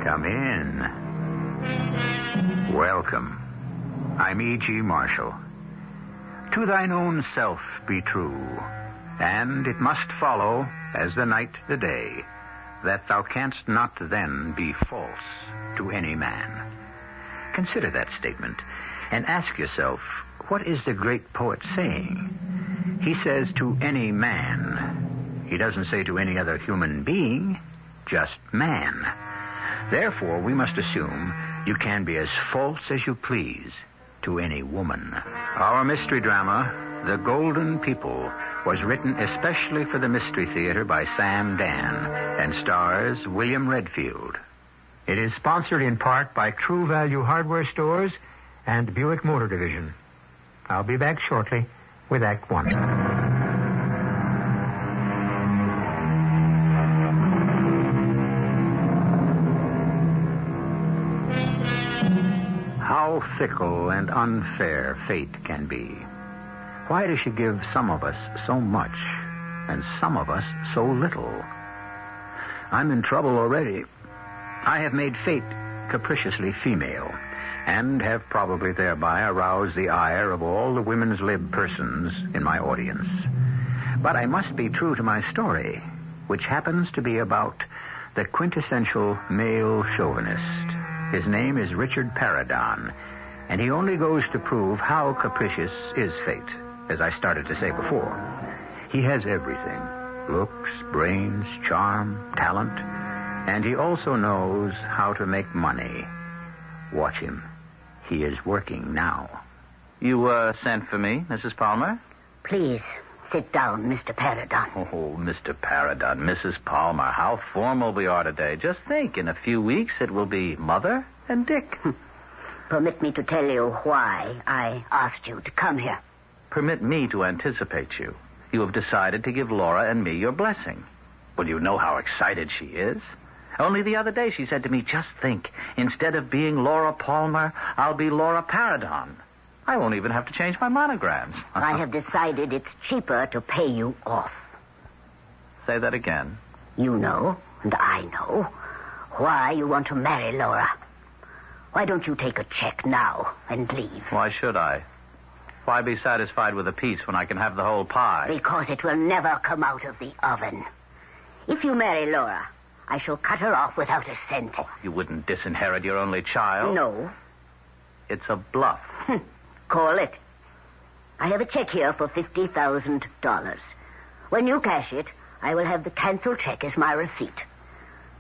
Come in. Welcome. I'm E.G. Marshall. To thine own self be true, and it must follow, as the night the day, that thou canst not then be false to any man. Consider that statement, and ask yourself, what is the great poet saying? He says to any man. He doesn't say to any other human being, just man. Therefore, we must assume you can be as false as you please to any woman. Our mystery drama, The Golden People, was written especially for the Mystery Theater by Sam Dan and stars William Redfield. It is sponsored in part by True Value Hardware Stores and Buick Motor Division. I'll be back shortly with Act One. How fickle and unfair fate can be. Why does she give some of us so much and some of us so little? I'm in trouble already. I have made fate capriciously female and have probably thereby aroused the ire of all the women's lib persons in my audience. But I must be true to my story, which happens to be about the quintessential male chauvinist. His name is Richard Paradon, and he only goes to prove how capricious is fate, as I started to say before. He has everything: looks, brains, charm, talent, and he also knows how to make money. Watch him. He is working now. You, sent for me, Mrs. Palmer? Please, sit down, Mr. Paradon. Oh, Mr. Paradon, Mrs. Palmer, how formal we are today. Just think, in a few weeks it will be Mother and Dick. Permit me to tell you why I asked you to come here. Permit me to anticipate you. You have decided to give Laura and me your blessing. Well, you know how excited she is. Only the other day she said to me, just think, instead of being Laura Palmer, I'll be Laura Paradon. I won't even have to change my monograms. I have decided it's cheaper to pay you off. Say that again. You know, and I know, why you want to marry Laura. Why don't you take a check now and leave? Why should I? Why be satisfied with a piece when I can have the whole pie? Because it will never come out of the oven. If you marry Laura, I shall cut her off without a cent. Oh, you wouldn't disinherit your only child? No. It's a bluff. Call it. I have a check here for $50,000. When you cash it, I will have the canceled check as my receipt.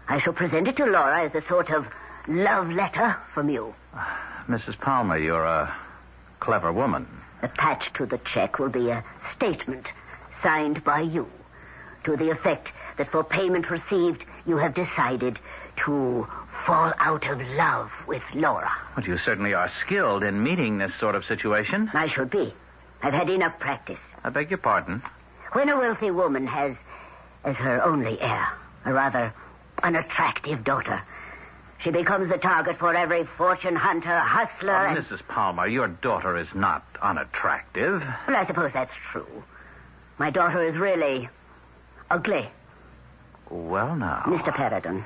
I shall present it to Laura as a sort of love letter from you. Mrs. Palmer, you're a clever woman. Attached to the check will be a statement signed by you to the effect that for payment received, you have decided to fall out of love with Laura. Well, you certainly are skilled in meeting this sort of situation. I should be. I've had enough practice. I beg your pardon? When a wealthy woman has as her only heir a rather unattractive daughter, she becomes the target for every fortune hunter, hustler, and... Mrs. Palmer, your daughter is not unattractive. Well, I suppose that's true. My daughter is really ugly. Well, now... Mr. Paradon,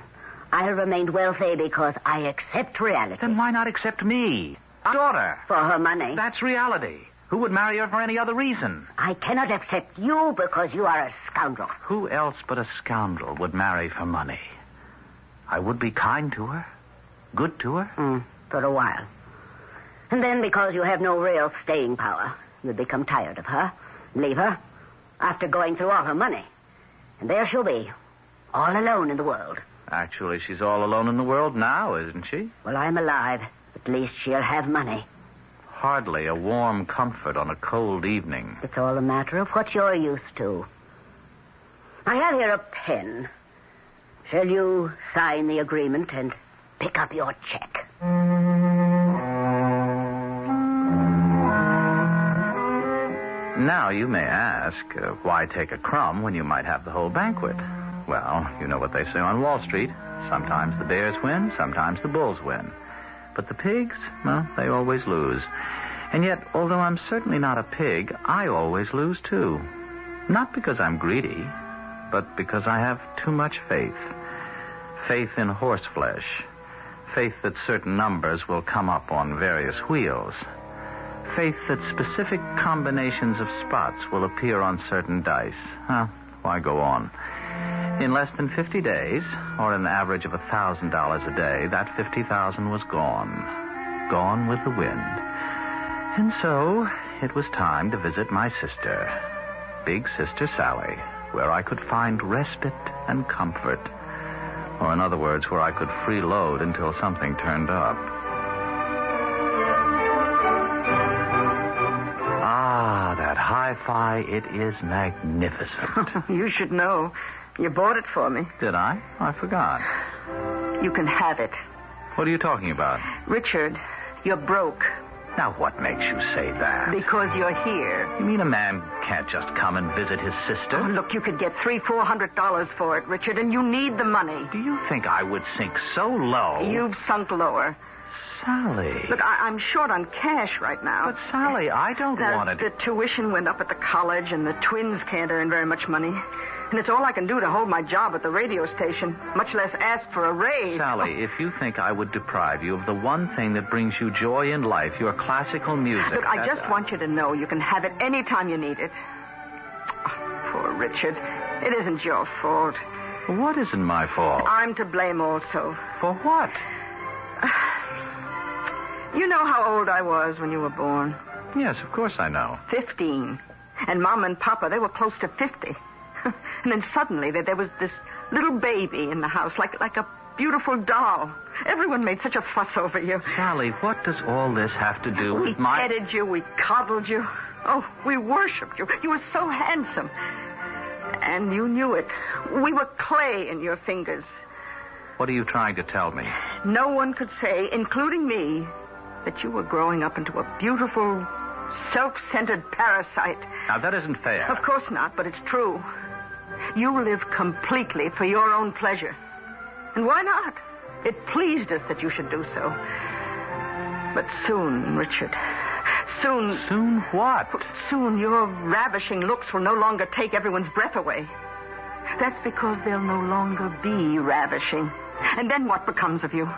I have remained wealthy because I accept reality. Then why not accept me? Our daughter. For her money. That's reality. Who would marry her for any other reason? I cannot accept you because you are a scoundrel. Who else but a scoundrel would marry for money? I would be kind to her, good to her. For a while. And then because you have no real staying power, you'd become tired of her, leave her, after going through all her money. And there she'll be, all alone in the world. Actually, she's all alone in the world now, isn't she? Well, I'm alive. At least she'll have money. Hardly a warm comfort on a cold evening. It's all a matter of what you're used to. I have here a pen. Shall you sign the agreement and pick up your check? Now, you may ask, why take a crumb when you might have the whole banquet? Well, you know what they say on Wall Street. Sometimes the bears win, sometimes the bulls win. But the pigs, well, they always lose. And yet, although I'm certainly not a pig, I always lose, too. Not because I'm greedy, but because I have too much faith. Faith in horseflesh. Faith that certain numbers will come up on various wheels. Faith that specific combinations of spots will appear on certain dice. Why go on? In less than 50 days, or an average of $1,000 a day, that $50,000 was gone. Gone with the wind. And so, it was time to visit my sister, Big Sister Sally, where I could find respite and comfort. Or in other words, where I could freeload until something turned up. Ah, that hi-fi, it is magnificent. You should know. You bought it for me. Did I? I forgot. You can have it. What are you talking about? Richard, you're broke. Now, what makes you say that? Because you're here. You mean a man can't just come and visit his sister? Oh, look, you could get $300-400 for it, Richard, and you need the money. Do you think I would sink so low? You've sunk lower. Sally. Look, I'm short on cash right now. But, Sally, I don't want to... The tuition went up at the college, and the twins can't earn very much money. And it's all I can do to hold my job at the radio station, much less ask for a raise. Sally, if you think I would deprive you of the one thing that brings you joy in life, your classical music... Look, I just want you to know you can have it any time you need it. Oh, poor Richard. It isn't your fault. What isn't my fault? I'm to blame also. For what? You know how old I was when you were born? Yes, of course I know. 15. And Mom and Papa, they were close to 50. And then suddenly there was this little baby in the house, like a beautiful doll. Everyone made such a fuss over you. Sally, what does all this have to do with my... We petted you, we coddled you. Oh, we worshipped you. You were so handsome. And you knew it. We were clay in your fingers. What are you trying to tell me? No one could say, including me, that you were growing up into a beautiful, self-centered parasite. Now, that isn't fair. Of course not, but it's true. You live completely for your own pleasure. And why not? It pleased us that you should do so. But soon, Richard, soon... Soon what? Soon your ravishing looks will no longer take everyone's breath away. That's because they'll no longer be ravishing. And then what becomes of you?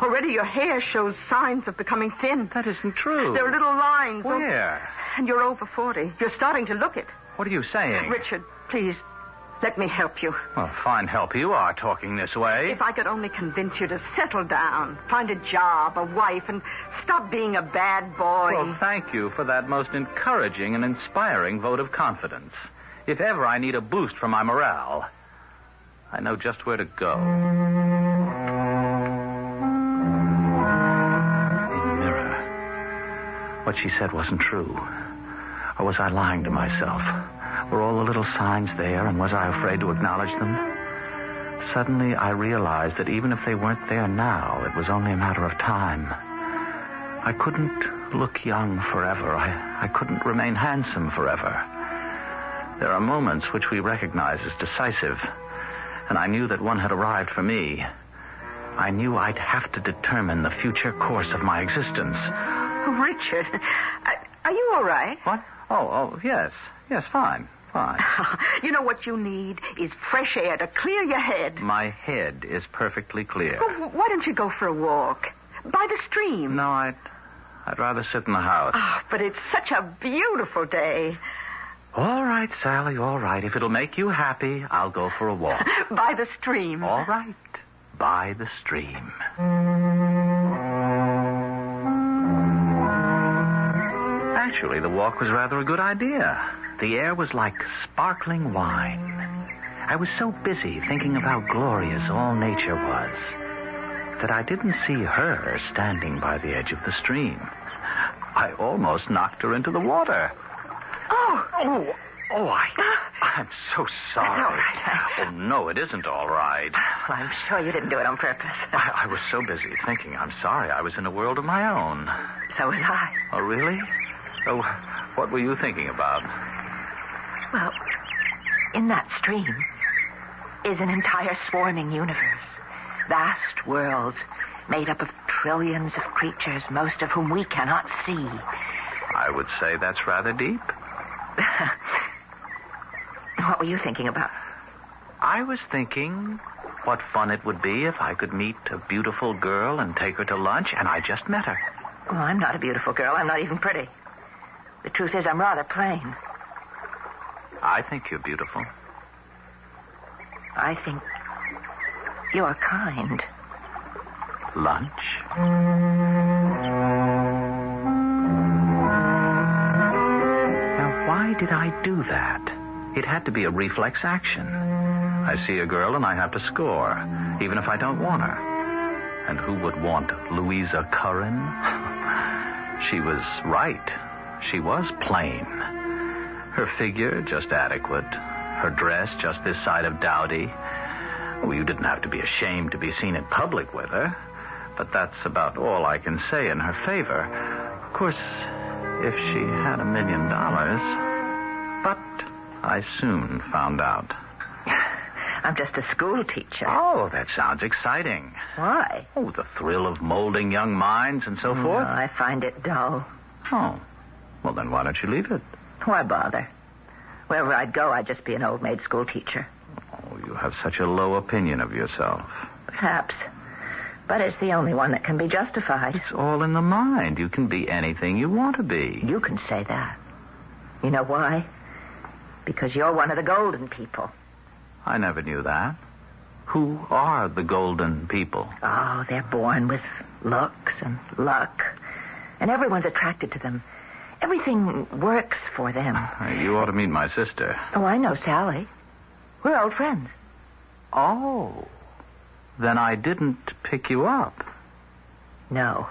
Already your hair shows signs of becoming thin. That isn't true. There are little lines. Where? And you're over 40. You're starting to look it. What are you saying? Richard, please, let me help you. Well, fine help you are talking this way. If I could only convince you to settle down, find a job, a wife, and stop being a bad boy. Well, thank you for that most encouraging and inspiring vote of confidence. If ever I need a boost for my morale, I know just where to go. What she said wasn't true. Or was I lying to myself? Were all the little signs there, and was I afraid to acknowledge them? Suddenly, I realized that even if they weren't there now, it was only a matter of time. I couldn't look young forever. I couldn't remain handsome forever. There are moments which we recognize as decisive, and I knew that one had arrived for me. I knew I'd have to determine the future course of my existence. Richard, are you all right? What? Oh, yes. Yes, fine. You know what you need is fresh air to clear your head. My head is perfectly clear. Well, why don't you go for a walk? By the stream. No, I'd rather sit in the house. Oh, but it's such a beautiful day. All right, Sally, all right. If it'll make you happy, I'll go for a walk. By the stream. All right. By the stream. Actually, the walk was rather a good idea. The air was like sparkling wine. I was so busy thinking of how glorious all nature was that I didn't see her standing by the edge of the stream. I almost knocked her into the water. I'm so sorry. That's all right. Oh, no, it isn't all right. Well, I'm sure you didn't do it on purpose. I was so busy thinking. I'm sorry. I was in a world of my own. So was I. Oh, really? Oh, what were you thinking about? Well, in that stream, is an entire swarming universe. Vast worlds made up of trillions of creatures, most of whom we cannot see. I would say that's rather deep. What were you thinking about? I was thinking what fun it would be if I could meet a beautiful girl and take her to lunch, and I just met her. Well, I'm not a beautiful girl. I'm not even pretty. The truth is, I'm rather plain. I think you're beautiful. I think you're kind. Lunch? Now, why did I do that? It had to be a reflex action. I see a girl and I have to score, even if I don't want her. And who would want Louisa Curran? She was right. She was plain. Her figure, just adequate. Her dress, just this side of dowdy. Well, you didn't have to be ashamed to be seen in public with her. But that's about all I can say in her favor. Of course, if she had $1 million. But I soon found out. I'm just a school teacher. Oh, that sounds exciting. Why? Oh, the thrill of molding young minds and so forth. I find it dull. Oh. Well, then why don't you leave it? Why bother? Wherever I'd go, I'd just be an old maid school teacher. Oh, you have such a low opinion of yourself. Perhaps. But it's the only one that can be justified. It's all in the mind. You can be anything you want to be. You can say that. You know why? Because you're one of the golden people. I never knew that. Who are the golden people? Oh, they're born with looks and luck. And everyone's attracted to them. Everything works for them. You ought to meet my sister. Oh, I know Sally. We're old friends. Oh. Then I didn't pick you up. No.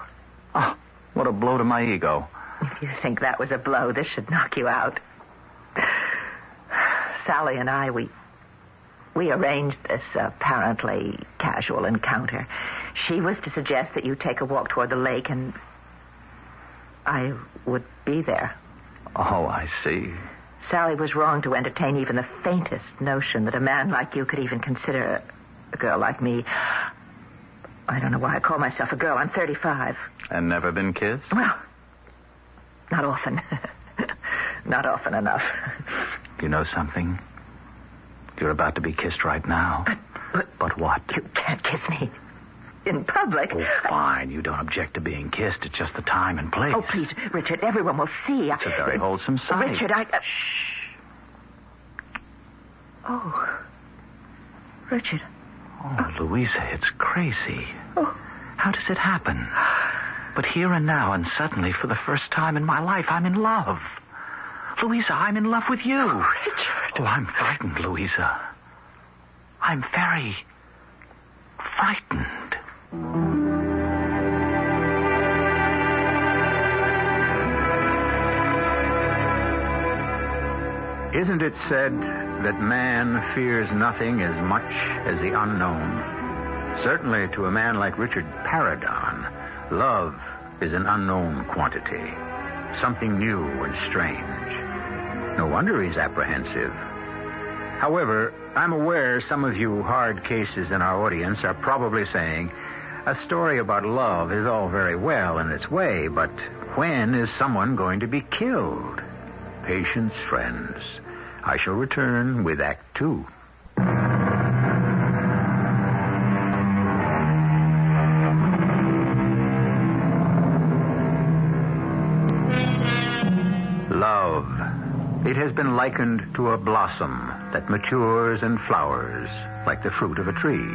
Oh, what a blow to my ego. If you think that was a blow, this should knock you out. Sally and I, we arranged this apparently casual encounter. She was to suggest that you take a walk toward the lake, and I would be there. Oh, I see. Sally was wrong to entertain even the faintest notion that a man like you could even consider a girl like me. I don't know why I call myself a girl. I'm 35. And never been kissed? Well, not often. Not often enough. You know something? You're about to be kissed right now. But what? You can't kiss me. In public. Oh, fine. You don't object to being kissed. It's just the time and place. Oh, please, Richard. Everyone will see. It's a very wholesome sight. Richard, Shh. Oh. Richard. Oh, Louisa, it's crazy. Oh. How does it happen? But here and now, and suddenly, for the first time in my life, I'm in love. Louisa, I'm in love with you. Oh, Richard. Oh, I'm frightened, Louisa. I'm very frightened. Isn't it said that man fears nothing as much as the unknown? Certainly to a man like Richard Paradon, love is an unknown quantity, something new and strange. No wonder he's apprehensive. However, I'm aware some of you hard cases in our audience are probably saying, a story about love is all very well in its way, but when is someone going to be killed? Patience, friends. I shall return with Act 2. Love. It has been likened to a blossom that matures and flowers like the fruit of a tree.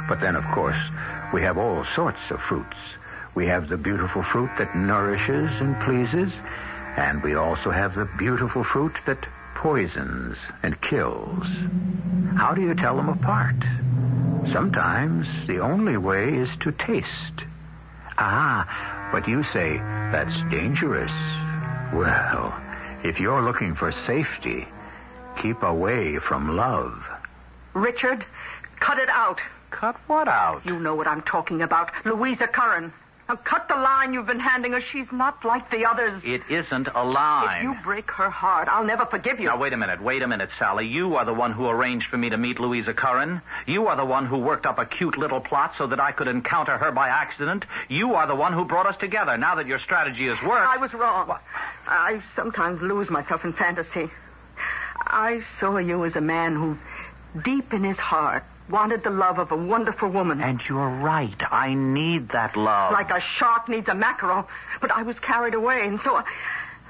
But then, of course, we have all sorts of fruits. We have the beautiful fruit that nourishes and pleases, and we also have the beautiful fruit that poisons and kills. How do you tell them apart? Sometimes the only way is to taste. Ah, but you say that's dangerous. Well, if you're looking for safety, keep away from love. Richard, cut it out. Cut what out? You know what I'm talking about. Louisa Curran. Now cut the line you've been handing her. She's not like the others. It isn't a line. If you break her heart, I'll never forgive you. Now, wait a minute, Sally. You are the one who arranged for me to meet Louisa Curran. You are the one who worked up a cute little plot so that I could encounter her by accident. You are the one who brought us together. Now that your strategy has worked... I was wrong. What? I sometimes lose myself in fantasy. I saw you as a man who, deep in his heart, wanted the love of a wonderful woman. And you're right. I need that love. Like a shark needs a mackerel. But I was carried away, and so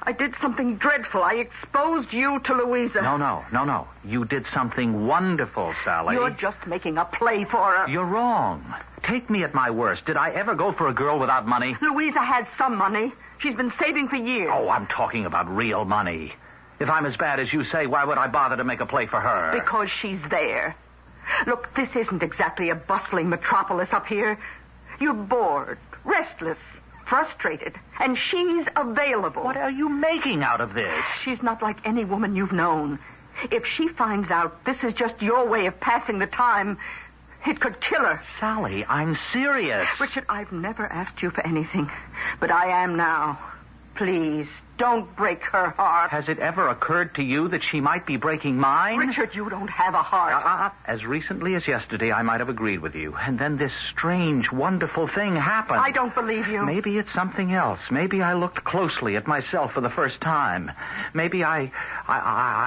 I did something dreadful. I exposed you to Louisa. No. You did something wonderful, Sally. You're just making a play for her. You're wrong. Take me at my worst. Did I ever go for a girl without money? Louisa had some money. She's been saving for years. Oh, I'm talking about real money. If I'm as bad as you say, why would I bother to make a play for her? Because she's there. Look, this isn't exactly a bustling metropolis up here. You're bored, restless, frustrated, and she's available. What are you making out of this? She's not like any woman you've known. If she finds out this is just your way of passing the time, it could kill her. Sally, I'm serious. Richard, I've never asked you for anything, but I am now. Please, don't break her heart. Has it ever occurred to you that she might be breaking mine? Richard, you don't have a heart. As recently as yesterday, I might have agreed with you. And then this strange, wonderful thing happened. I don't believe you. Maybe it's something else. Maybe I looked closely at myself for the first time. Maybe I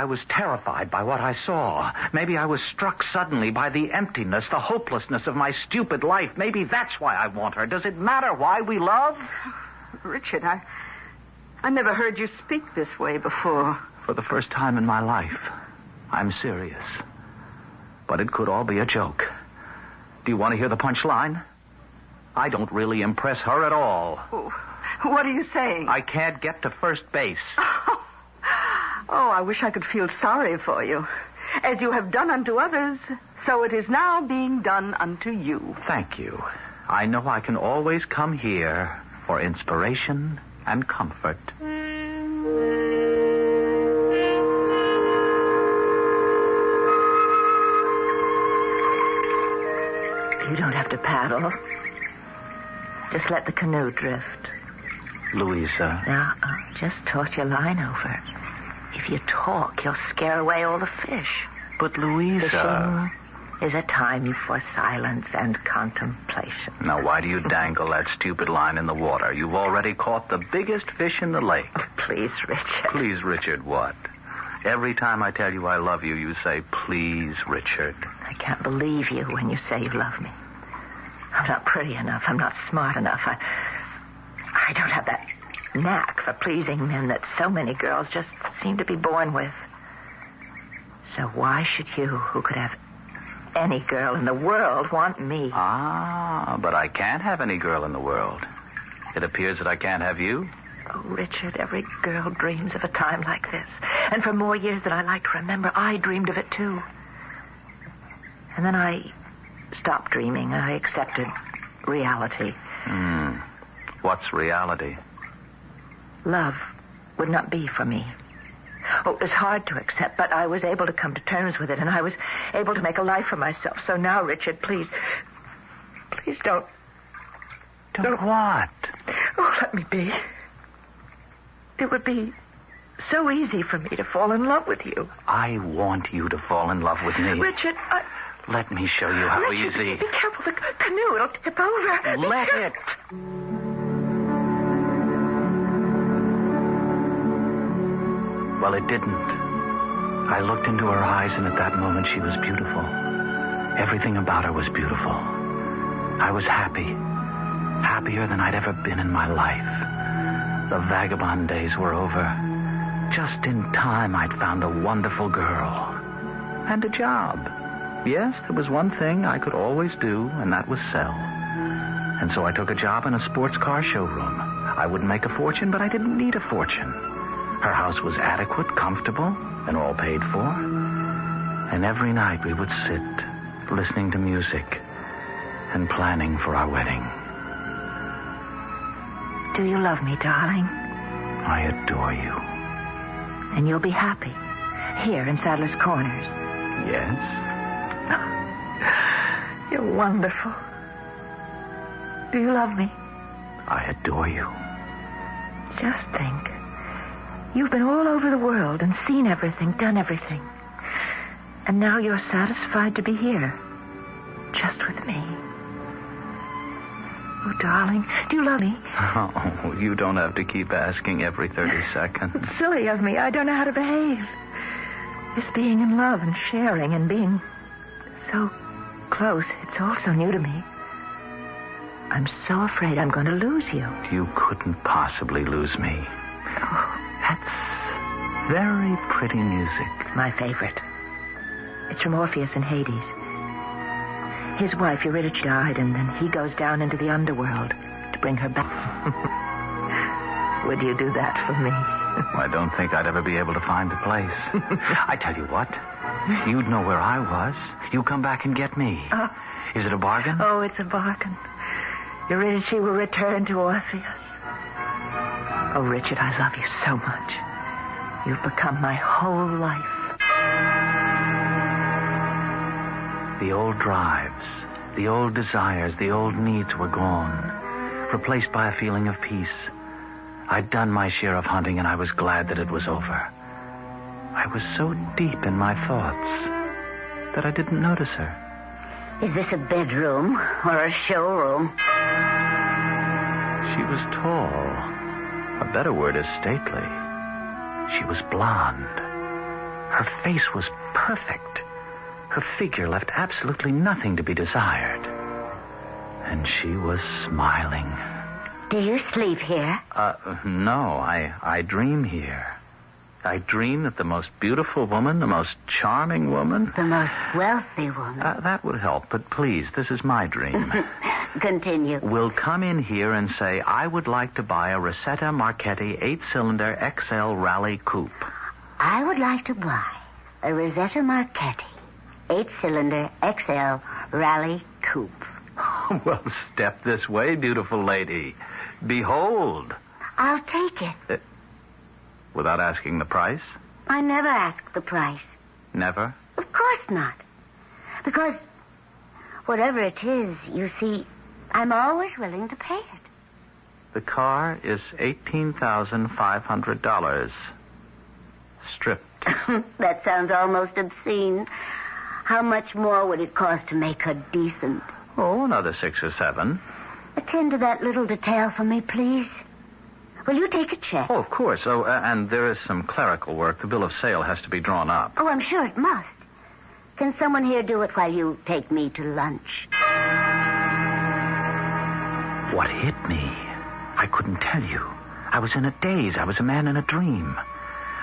was terrified by what I saw. Maybe I was struck suddenly by the emptiness, the hopelessness of my stupid life. Maybe that's why I want her. Does it matter why we love? Richard, I never heard you speak this way before. For the first time in my life, I'm serious. But it could all be a joke. Do you want to hear the punchline? I don't really impress her at all. What are you saying? I can't get to first base. Oh, I wish I could feel sorry for you. As you have done unto others, so it is now being done unto you. Thank you. I know I can always come here for inspiration and comfort. You don't have to paddle. Just let the canoe drift. Louisa. Now, just toss your line over. If you talk, you'll scare away all the fish. But Louisa... Fishing is a time for silence and contemplation. Now, why do you dangle that stupid line in the water? You've already caught the biggest fish in the lake. Oh, please, Richard. Please, Richard, what? Every time I tell you I love you, you say, please, Richard. I can't believe you when you say you love me. I'm not pretty enough. I'm not smart enough. I don't have that knack for pleasing men that so many girls just seem to be born with. So why should you, who could have any girl in the world, want me? But I can't have any girl in the world. It appears that I can't have you. Oh, Richard, every girl dreams of a time like this. And for more years than I like to remember, I dreamed of it, too. And then I stopped dreaming. I accepted reality. What's reality? Love would not be for me. Oh, it was hard to accept, but I was able to come to terms with it, and I was able to make a life for myself. So now, Richard, please don't... Don't what? Oh, let me be. It would be so easy for me to fall in love with you. I want you to fall in love with me. Richard, Let me show you how Richard, easy. Be careful, the canoe, it'll tip over. Let it. Well, it didn't. I looked into her eyes, and at that moment she was beautiful. Everything about her was beautiful. I was happy. Happier than I'd ever been in my life. The vagabond days were over. Just in time, I'd found a wonderful girl. And a job. Yes, there was one thing I could always do, and that was sell. And so I took a job in a sports car showroom. I wouldn't make a fortune, but I didn't need a fortune. Her house was adequate, comfortable, and all paid for. And every night we would sit, listening to music and planning for our wedding. Do you love me, darling? I adore you. And you'll be happy here in Sadler's Corners. Yes? You're wonderful. Do you love me? I adore you. Just think. You've been all over the world and seen everything, done everything. And now you're satisfied to be here. Just with me. Oh, darling, do you love me? Oh, you don't have to keep asking every 30 seconds. It's silly of me. I don't know how to behave. This being in love and sharing and being so close, it's all so new to me. I'm so afraid I'm going to lose you. You couldn't possibly lose me. Oh, that's very pretty music. My favorite. It's from Orpheus in Hades. His wife, Eurydice, died, and then he goes down into the underworld to bring her back. Would you do that for me? I don't think I'd ever be able to find a place. I tell you what, you'd know where I was. You come back and get me. Is it a bargain? Oh, it's a bargain. Eurydice will return to Orpheus. Oh, Richard, I love you so much. You've become my whole life. The old drives, the old desires, the old needs were gone, replaced by a feeling of peace. I'd done my share of hunting, and I was glad that it was over. I was so deep in my thoughts that I didn't notice her. Is this a bedroom or a showroom? She was tall. A better word is stately. She was blonde. Her face was perfect. Her figure left absolutely nothing to be desired. And she was smiling. Do you sleep here? No, I dream here. I dream that the most beautiful woman, the most charming woman... The most wealthy woman. That would help, but please, this is my dream. Continue. Will come in here and say, I would like to buy a Rosetta Marchetti 8-cylinder XL Rally Coupe. I would like to buy a Rosetta Marchetti 8-cylinder XL Rally Coupe. Well, step this way, beautiful lady. Behold. I'll take it. Without asking the price? I never ask the price. Never? Of course not. Because whatever it is, you see, I'm always willing to pay it. The car is $18,500. Stripped. That sounds almost obscene. How much more would it cost to make her decent? Oh, another 6 or 7. Attend to that little detail for me, please. Will you take a check? Oh, of course. Oh, and there is some clerical work. The bill of sale has to be drawn up. Oh, I'm sure it must. Can someone here do it while you take me to lunch? What hit me? I couldn't tell you. I was in a daze. I was a man in a dream.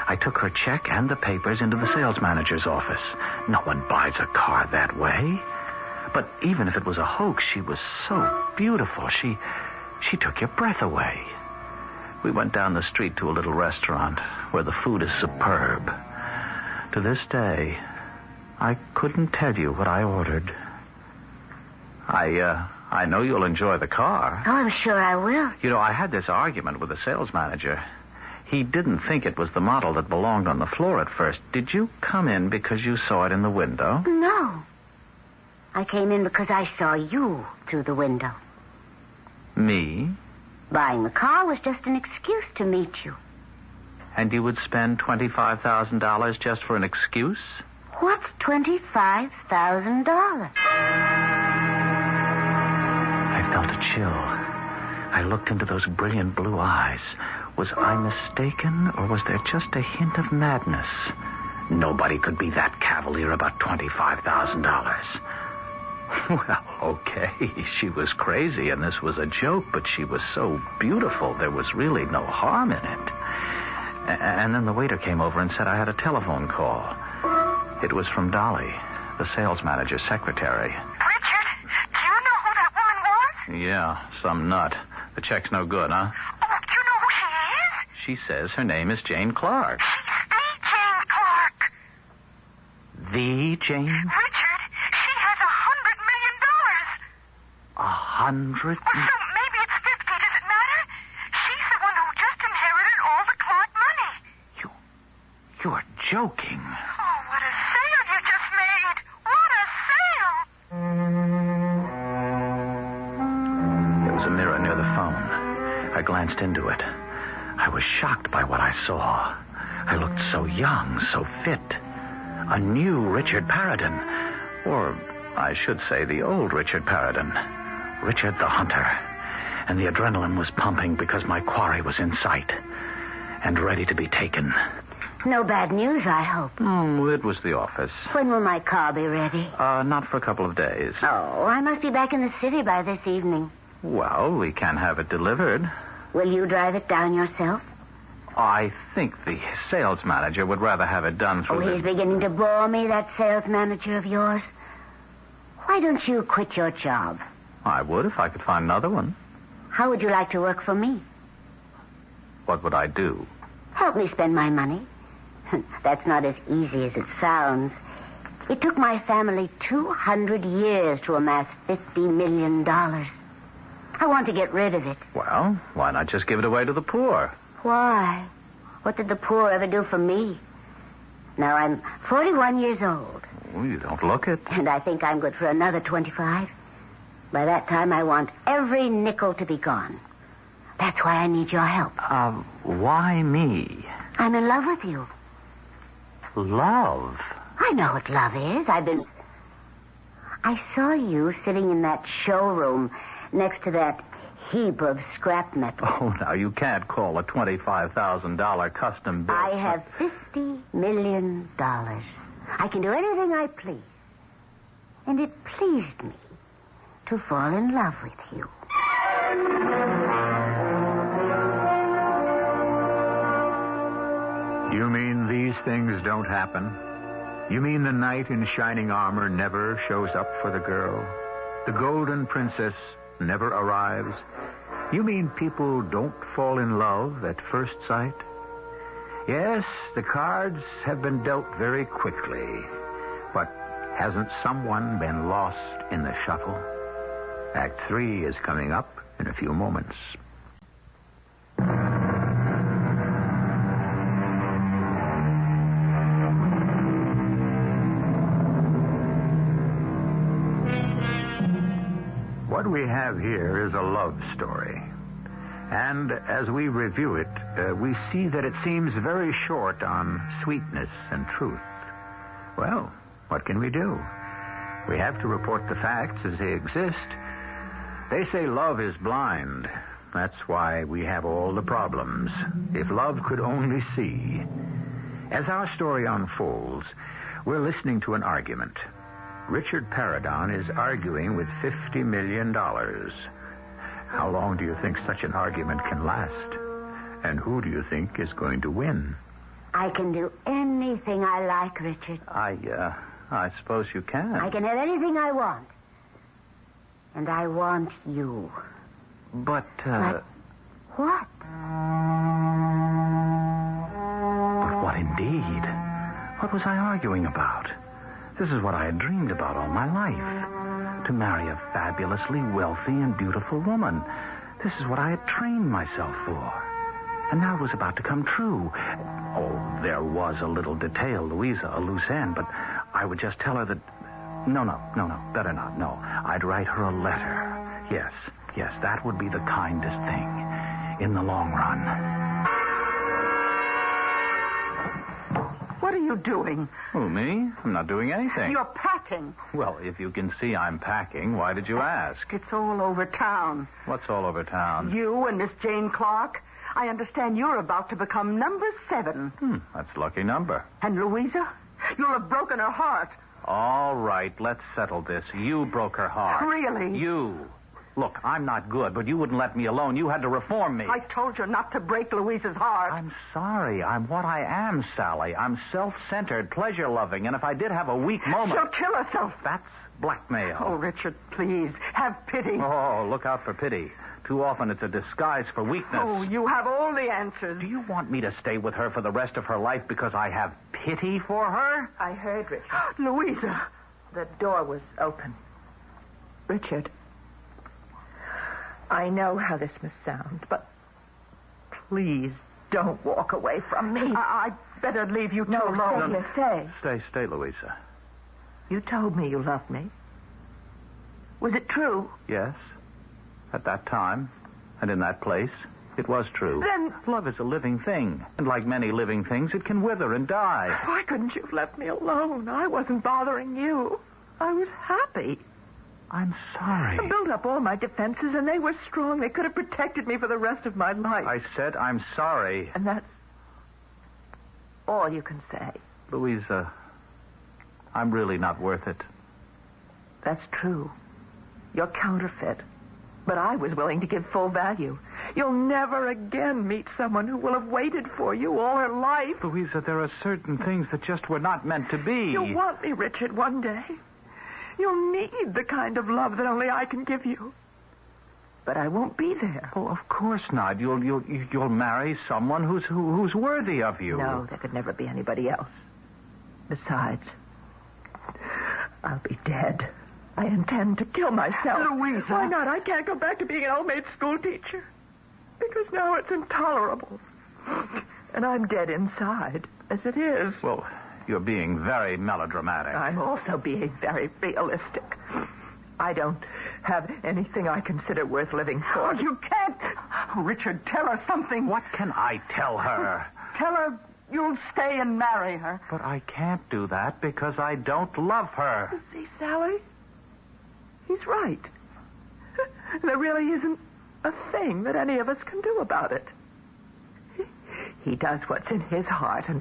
I took her check and the papers into the sales manager's office. No one buys a car that way. But even if it was a hoax, she was so beautiful. She took your breath away. We went down the street to a little restaurant where the food is superb. To this day, I couldn't tell you what I ordered. I know you'll enjoy the car. Oh, I'm sure I will. You know, I had this argument with the sales manager. He didn't think it was the model that belonged on the floor at first. Did you come in because you saw it in the window? No. I came in because I saw you through the window. Me? Buying the car was just an excuse to meet you. And you would spend $25,000 just for an excuse? What's $25,000? I felt a chill. I looked into those brilliant blue eyes. Was I mistaken, or was there just a hint of madness? Nobody could be that cavalier about $25,000. Well, okay, she was crazy, and this was a joke, but she was so beautiful, there was really no harm in it. And then the waiter came over and said I had a telephone call. It was from Dolly, the sales manager's secretary. Richard, do you know who that woman was? Yeah, some nut. The check's no good, huh? Oh, do you know who she is? She says her name is Jane Clark. She's the Jane Clark. The Jane? Richard, she has $100 million. 100? Well, so maybe it's 50. Does it matter? She's the one who just inherited all the Clark money. You're joking. Oh, what a sale you just made. What a sale. There was a mirror near the phone. I glanced into it. I was shocked by what I saw. I looked so young, so fit. A new Richard Paradin. Or, I should say, the old Richard Paradin. Richard the Hunter. And the adrenaline was pumping because my quarry was in sight and ready to be taken. No bad news, I hope. It was the office. When will my car be ready? Not for a couple of days. Oh, I must be back in the city by this evening. Well, we can have it delivered. Will you drive it down yourself? I think the sales manager would rather have it done through he's beginning to bore me, that sales manager of yours. Why don't you quit your job? I would if I could find another one. How would you like to work for me? What would I do? Help me spend my money. That's not as easy as it sounds. It took my family 200 years to amass $50 million. I want to get rid of it. Well, why not just give it away to the poor? Why? What did the poor ever do for me? Now, I'm 41 years old. Well, you don't look it. And I think I'm good for another 25. By that time, I want every nickel to be gone. That's why I need your help. Why me? I'm in love with you. Love? I know what love is. I saw you sitting in that showroom next to that heap of scrap metal. Oh, now, you can't call a $25,000 custom built... I have $50 million. I can do anything I please. And it pleased me to fall in love with you. You mean these things don't happen? You mean the knight in shining armor never shows up for the girl? The golden princess never arrives? You mean people don't fall in love at first sight? Yes, the cards have been dealt very quickly. But hasn't someone been lost in the shuffle? Act 3 is coming up in a few moments. What we have here is a love story. And as we review it, we see that it seems very short on sweetness and truth. Well, what can we do? We have to report the facts as they exist. They say love is blind. That's why we have all the problems. If love could only see. As our story unfolds, we're listening to an argument. Richard Paradin is arguing with $50 million. How long do you think such an argument can last? And who do you think is going to win? I can do anything I like, Richard. I suppose you can. I can have anything I want. And I want you. But what? But what indeed? What was I arguing about? This is what I had dreamed about all my life. To marry a fabulously wealthy and beautiful woman. This is what I had trained myself for. And now it was about to come true. Oh, there was a little detail, Louisa, a loose end, but I would just tell her that... No, better not, no. I'd write her a letter. Yes, that would be the kindest thing in the long run. What are you doing? Who, me? I'm not doing anything. You're packing. Well, if you can see I'm packing, why did you ask? It's all over town. What's all over town? You and Miss Jane Clark. I understand you're about to become number 7. That's a lucky number. And Louisa? You'll have broken her heart. All right, let's settle this. You broke her heart. Really? You. Look, I'm not good, but you wouldn't let me alone. You had to reform me. I told you not to break Louisa's heart. I'm sorry. I'm what I am, Sally. I'm self-centered, pleasure-loving, and if I did have a weak moment... She'll kill herself. That's blackmail. Oh, Richard, please, have pity. Oh, look out for pity. Too often it's a disguise for weakness. Oh, you have all the answers. Do you want me to stay with her for the rest of her life because I have pity for her? I heard Richard. Louisa. The door was open. Richard, I know how this must sound, but please don't walk away from me. I'd better leave you two alone. No, stay. Stay, Louisa. You told me you loved me. Was it true? Yes. At that time, and in that place, It was true. Then... Love is a living thing. And like many living things, it can wither and die. Why couldn't you have left me alone? I wasn't bothering you. I was happy. I'm sorry. I built up all my defenses, and they were strong. They could have protected me for the rest of my life. I said I'm sorry. And that's all you can say. Louisa, I'm really not worth it. That's true. You're counterfeit. But I was willing to give full value. You'll never again meet someone who will have waited for you all her life. Louisa, there are certain things that just were not meant to be. You'll want me, Richard, one day. You'll need the kind of love that only I can give you. But I won't be there. Oh, of course not. You'll marry someone who's worthy of you. No, there could never be anybody else. Besides, I'll be dead. I intend to kill myself. Louisa. Why not? I can't go back to being an old-maid school teacher. Because now it's intolerable. And I'm dead inside, as it is. Well, you're being very melodramatic. I'm also being very realistic. I don't have anything I consider worth living for. Oh, you can't. Oh, Richard, tell her something. What can I tell her? Tell her you'll stay and marry her. But I can't do that because I don't love her. See, Sally? He's right. There really isn't a thing that any of us can do about it. He does what's in his heart, and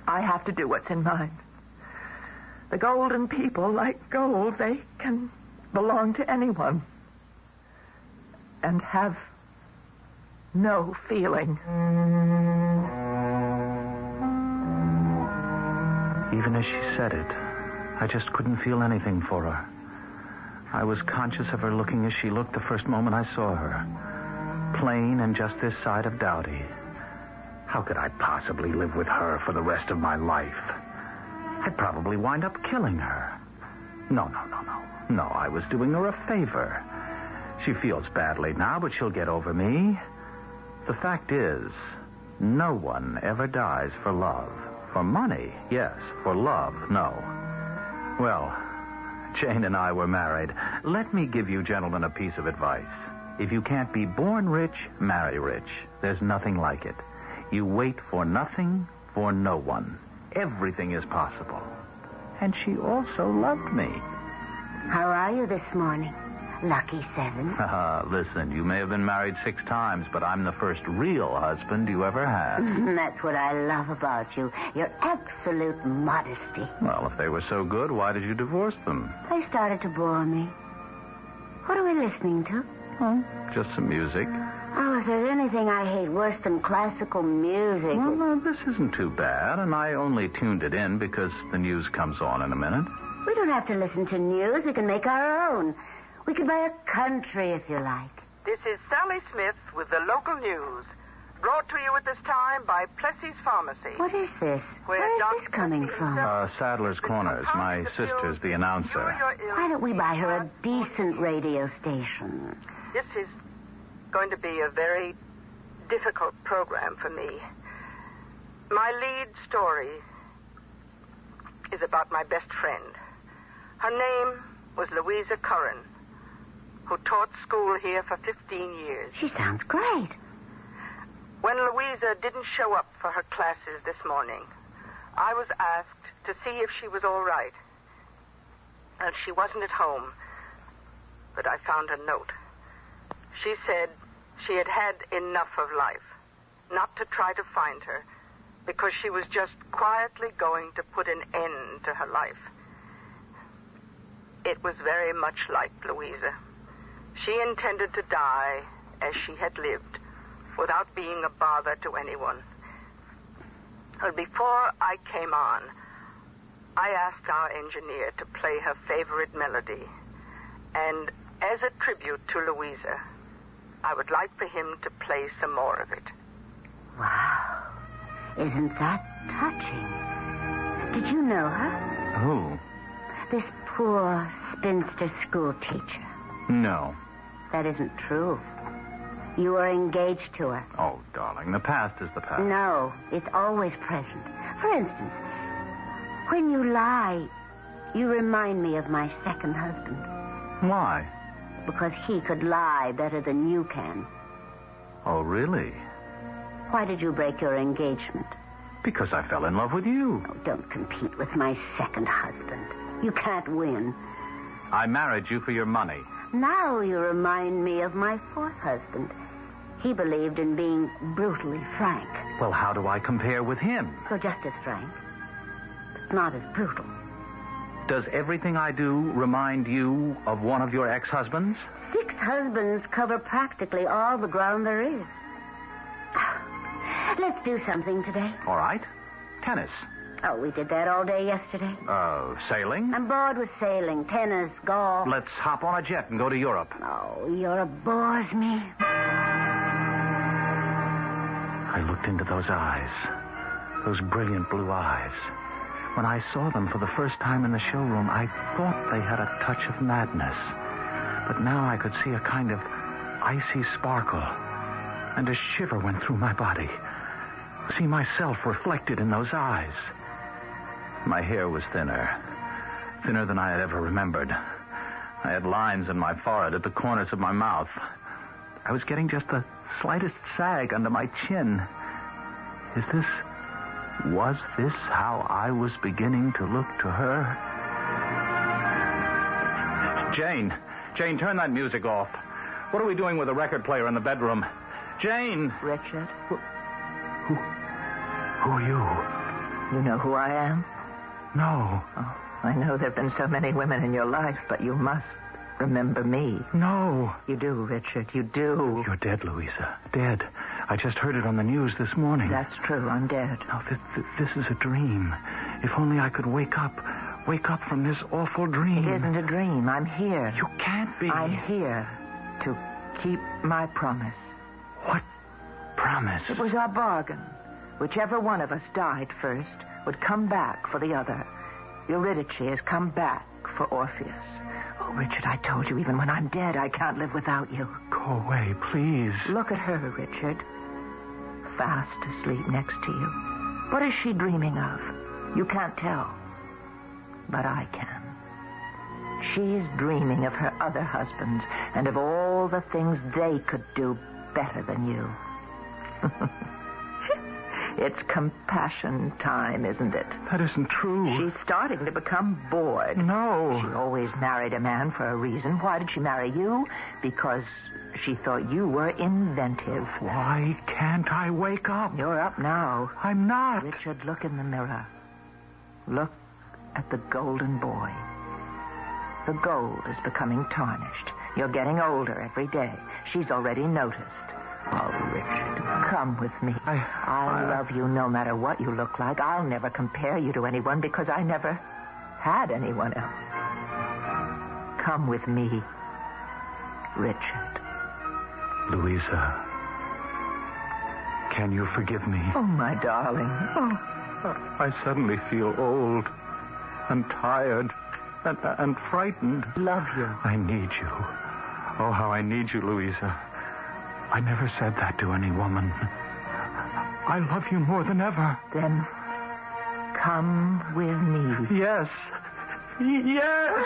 I have to do what's in mine. The golden people, like gold, they can belong to anyone and have no feeling. Even as she said it, I just couldn't feel anything for her. I was conscious of her looking as she looked the first moment I saw her. Plain and just this side of dowdy. How could I possibly live with her for the rest of my life? I'd probably wind up killing her. No. No, I was doing her a favor. She feels badly now, but she'll get over me. The fact is, no one ever dies for love. For money, yes. For love, no. Well, Jane and I were married. Let me give you gentlemen a piece of advice. If you can't be born rich, marry rich. There's nothing like it. You wait for nothing, for no one. Everything is possible. And she also loved me. How are you this morning? Lucky 7. Listen, you may have been married 6 times, but I'm the first real husband you ever had. That's what I love about you. Your absolute modesty. Well, if they were so good, why did you divorce them? They started to bore me. What are we listening to? Oh, just some music. Oh, if there's anything I hate worse than classical music... Well, this isn't too bad, and I only tuned it in because the news comes on in a minute. We don't have to listen to news. We can make our own. We can buy a country if you like. This is Sally Smith with the local news. Brought to you at this time by Plessy's Pharmacy. What is this? Where is this coming from? Sadler's Corners. My sister's the announcer. Why don't we buy her a decent radio station? This is going to be a very difficult program for me. My lead story is about my best friend. Her name was Louisa Curran, who taught school here for 15 years. She sounds great. When Louisa didn't show up for her classes this morning, I was asked to see if she was all right. And she wasn't at home, but I found a note. She said she had had enough of life, not to try to find her, because she was just quietly going to put an end to her life. It was very much like Louisa. She intended to die as she had lived, without being a bother to anyone. Well, before I came on, I asked our engineer to play her favorite melody. And as a tribute to Louisa, I would like for him to play some more of it. Wow. Isn't that touching? Did you know her? Who? This poor spinster school teacher. No. That isn't true. You were engaged to her. Oh, darling, the past is the past. No, it's always present. For instance, when you lie, you remind me of my second husband. Why? Because he could lie better than you can. Oh, really? Why did you break your engagement? Because I fell in love with you. Oh, don't compete with my second husband. You can't win. I married you for your money. Now you remind me of my fourth husband. He believed in being brutally frank. Well, how do I compare with him? You're just as frank, but not as brutal. Does everything I do remind you of one of your ex-husbands? 6 husbands cover practically all the ground there is. Let's do something today. All right. Tennis. Oh, we did that all day yesterday. Sailing? I'm bored with sailing, tennis, golf. Let's hop on a jet and go to Europe. Oh, Europe bores me. I looked into those eyes. Those brilliant blue eyes. When I saw them for the first time in the showroom, I thought they had a touch of madness. But now I could see a kind of icy sparkle. And a shiver went through my body. See myself reflected in those eyes. My hair was thinner than I had ever remembered. I had lines in my forehead at the corners of my mouth. I was getting just the slightest sag under my chin. Was this how I was beginning to look to her? Jane, turn that music off. What are we doing with the record player in the bedroom? Jane! Richard? Who are you? You know who I am? No. Oh, I know there have been so many women in your life, but you must remember me. No. You do, Richard. You do. You're dead, Louisa. Dead. I just heard it on the news this morning. That's true. I'm dead. No, this is a dream. If only I could wake up from this awful dream. It isn't a dream. I'm here. You can't be. I'm here to keep my promise. What promise? It was our bargain. Whichever one of us died first would come back for the other. Eurydice has come back for Orpheus. Oh, Richard, I told you, even when I'm dead, I can't live without you. Go away, please. Look at her, Richard. Fast asleep next to you. What is she dreaming of? You can't tell. But I can. She's dreaming of her other husbands and of all the things they could do better than you. It's compassion time, isn't it? That isn't true. She's starting to become bored. No. She always married a man for a reason. Why did she marry you? Because she thought you were inventive. Why can't I wake up? You're up now. I'm not. Richard, look in the mirror. Look at the golden boy. The gold is becoming tarnished. You're getting older every day. She's already noticed. Oh, Richard, come with me. I love you no matter what you look like. I'll never compare you to anyone because I never had anyone else. Come with me, Richard. Louisa, can you forgive me? Oh, my darling. Oh. I suddenly feel old and tired and frightened. Love you. I need you. Oh, how I need you, Louisa. I never said that to any woman. I love you more than ever. Then come with me. Yes. Yes.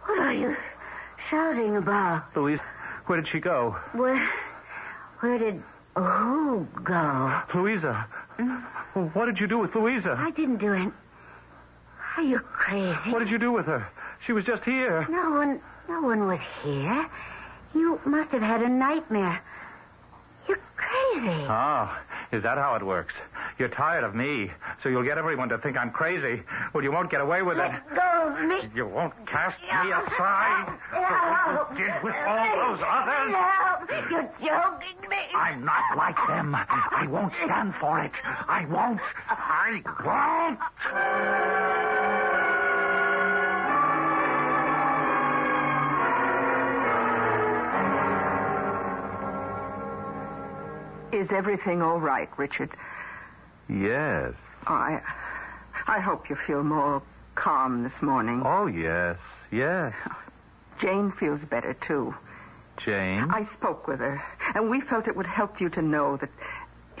What are you shouting about? Louise, where did she go? Where did who go? Louisa. What did you do with Louisa? I didn't do it. Are you crazy? What did you do with her? She was just here. No one was here. You must have had a nightmare. You're crazy. Oh, is that how it works? You're tired of me, so you'll get everyone to think I'm crazy. Well, you won't get away with it. Let go of me. You won't cast me aside for what you did with all those others. Help. You're joking me. I'm not like them. I won't stand for it. I won't. I won't. Is everything all right, Richard? Yes. I hope you feel more calm this morning. Oh, yes. Yes. Jane feels better, too. Jane? I spoke with her, and we felt it would help you to know that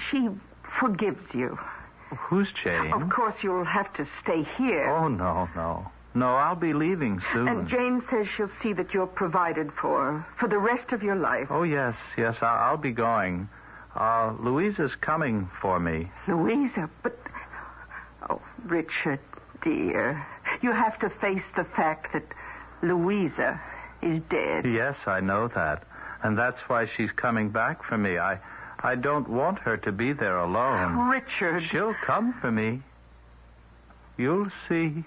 she forgives you. Who's Jane? Of course, you'll have to stay here. Oh, no. No, I'll be leaving soon. And Jane says she'll see that you're provided for the rest of your life. Oh, yes, I'll be going. Louisa's coming for me. Louisa? But... Oh, Richard, dear. You have to face the fact that Louisa is dead. Yes, I know that. And that's why she's coming back for me. I don't want her to be there alone. Richard. She'll come for me. You'll see.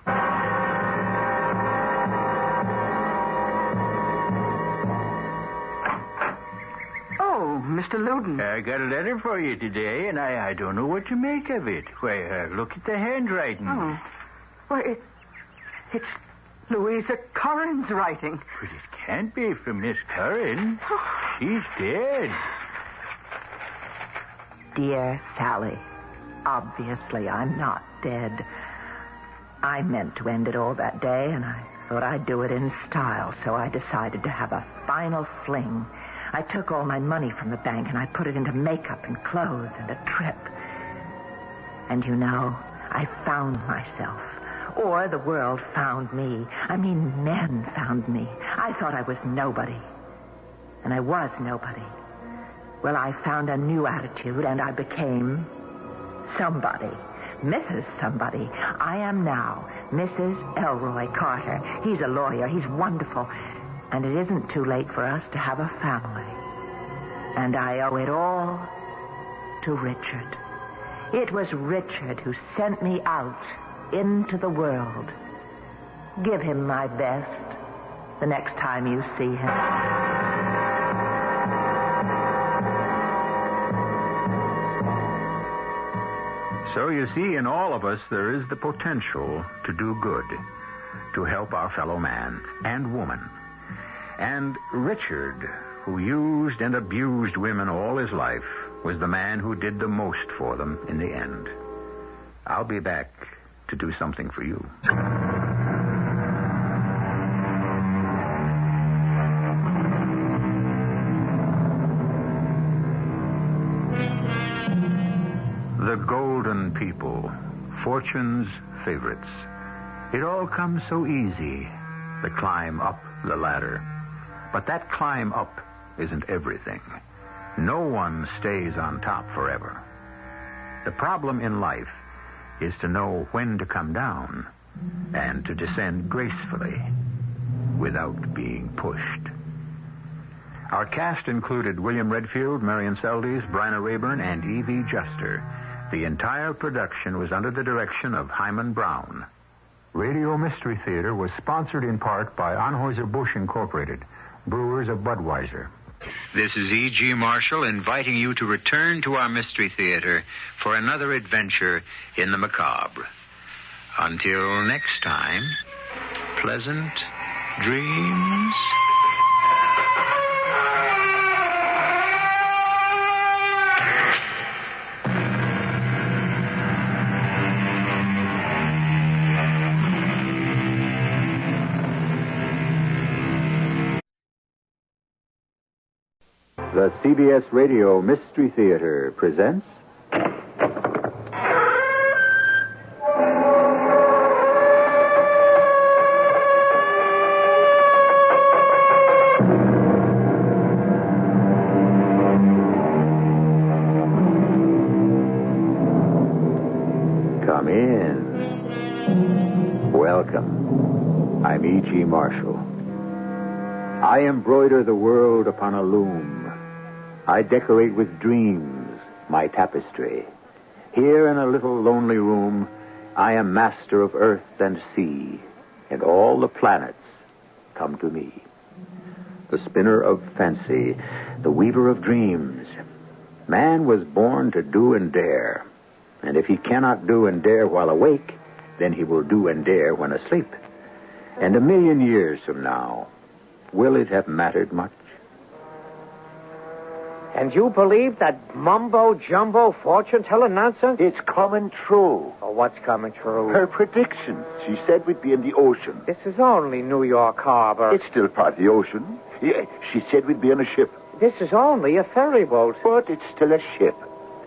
Oh, Mr. Loudon. I got a letter for you today, and I don't know what to make of it. Why, look at the handwriting. Oh. Well, it's Louisa Curran's writing. But it can't be from Miss Curran. She's dead. Dear Sally, obviously I'm not dead. I meant to end it all that day, and I thought I'd do it in style, so I decided to have a final fling. I took all my money from the bank, and I put it into makeup and clothes and a trip. And you know, I found myself. Or the world found me. I mean, men found me. I thought I was nobody. And I was nobody. Well, I found a new attitude, and I became somebody. Mrs. Somebody. I am now Mrs. Elroy Carter. He's a lawyer. He's wonderful. And it isn't too late for us to have a family. And I owe it all to Richard. It was Richard who sent me out into the world. Give him my best the next time you see him. So you see, in all of us, there is the potential to do good, to help our fellow man and woman. And Richard, who used and abused women all his life, was the man who did the most for them in the end. I'll be back to do something for you. The golden people, fortune's favorites. It all comes so easy, the climb up the ladder. But that climb up isn't everything. No one stays on top forever. The problem in life is to know when to come down and to descend gracefully without being pushed. Our cast included William Redfield, Marion Seldes, Bryna Rayburn, and E.V. Juster. The entire production was under the direction of Hyman Brown. Radio Mystery Theater was sponsored in part by Anheuser-Busch Incorporated, brewers of Budweiser. This is E.G. Marshall inviting you to return to our Mystery Theater for another adventure in the macabre. Until next time, pleasant dreams. The CBS Radio Mystery Theater presents... Come in. Welcome. I'm E.G. Marshall. I embroider the world upon a loom. I decorate with dreams my tapestry. Here in a little lonely room, I am master of earth and sea, and all the planets come to me. The spinner of fancy, the weaver of dreams. Man was born to do and dare, and if he cannot do and dare while awake, then he will do and dare when asleep. And 1,000,000 years from now, will it have mattered much? And you believe that mumbo-jumbo fortune-telling nonsense? It's coming true. Oh, what's coming true? Her predictions. She said we'd be in the ocean. This is only New York Harbor. It's still part of the ocean. Yeah, she said we'd be on a ship. This is only a ferry boat. But it's still a ship.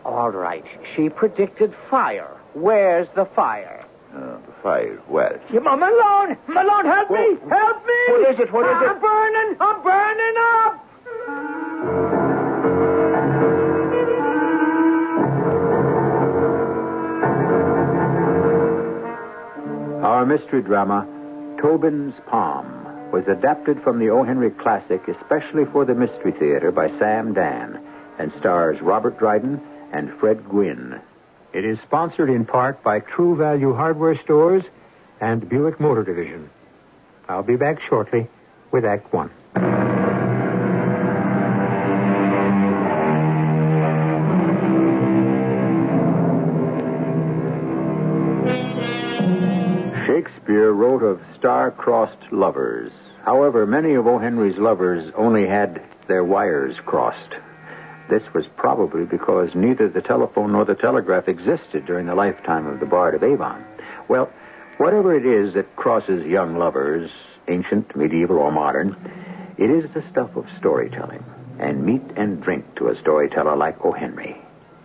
All right. She predicted fire. Where's the fire? The fire. Well. Malone! Malone, help me! Help me! What is it? What is it? I'm burning! I'm burning up! Our mystery drama, Tobin's Palm, was adapted from the O. Henry classic especially for the Mystery Theater by Sam Dan and stars Robert Dryden and Fred Gwynne. It is sponsored in part by True Value Hardware Stores and Buick Motor Division. I'll be back shortly with Act One. Shakespeare wrote of star-crossed lovers. However, many of O. Henry's lovers only had their wires crossed. This was probably because neither the telephone nor the telegraph existed during the lifetime of the Bard of Avon. Well, whatever it is that crosses young lovers, ancient, medieval, or modern, it is the stuff of storytelling, and meat and drink to a storyteller like O. Henry.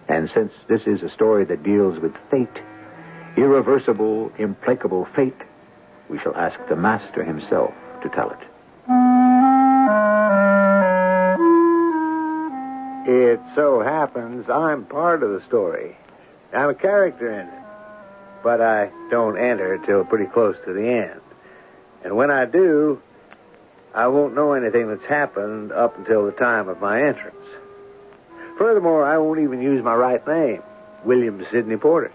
And since this is a story that deals with fate, irreversible, implacable fate, we shall ask the master himself to tell it. It so happens I'm part of the story. I'm a character in it. But I don't enter till pretty close to the end. And when I do, I won't know anything that's happened up until the time of my entrance. Furthermore, I won't even use my right name, William Sidney Porter,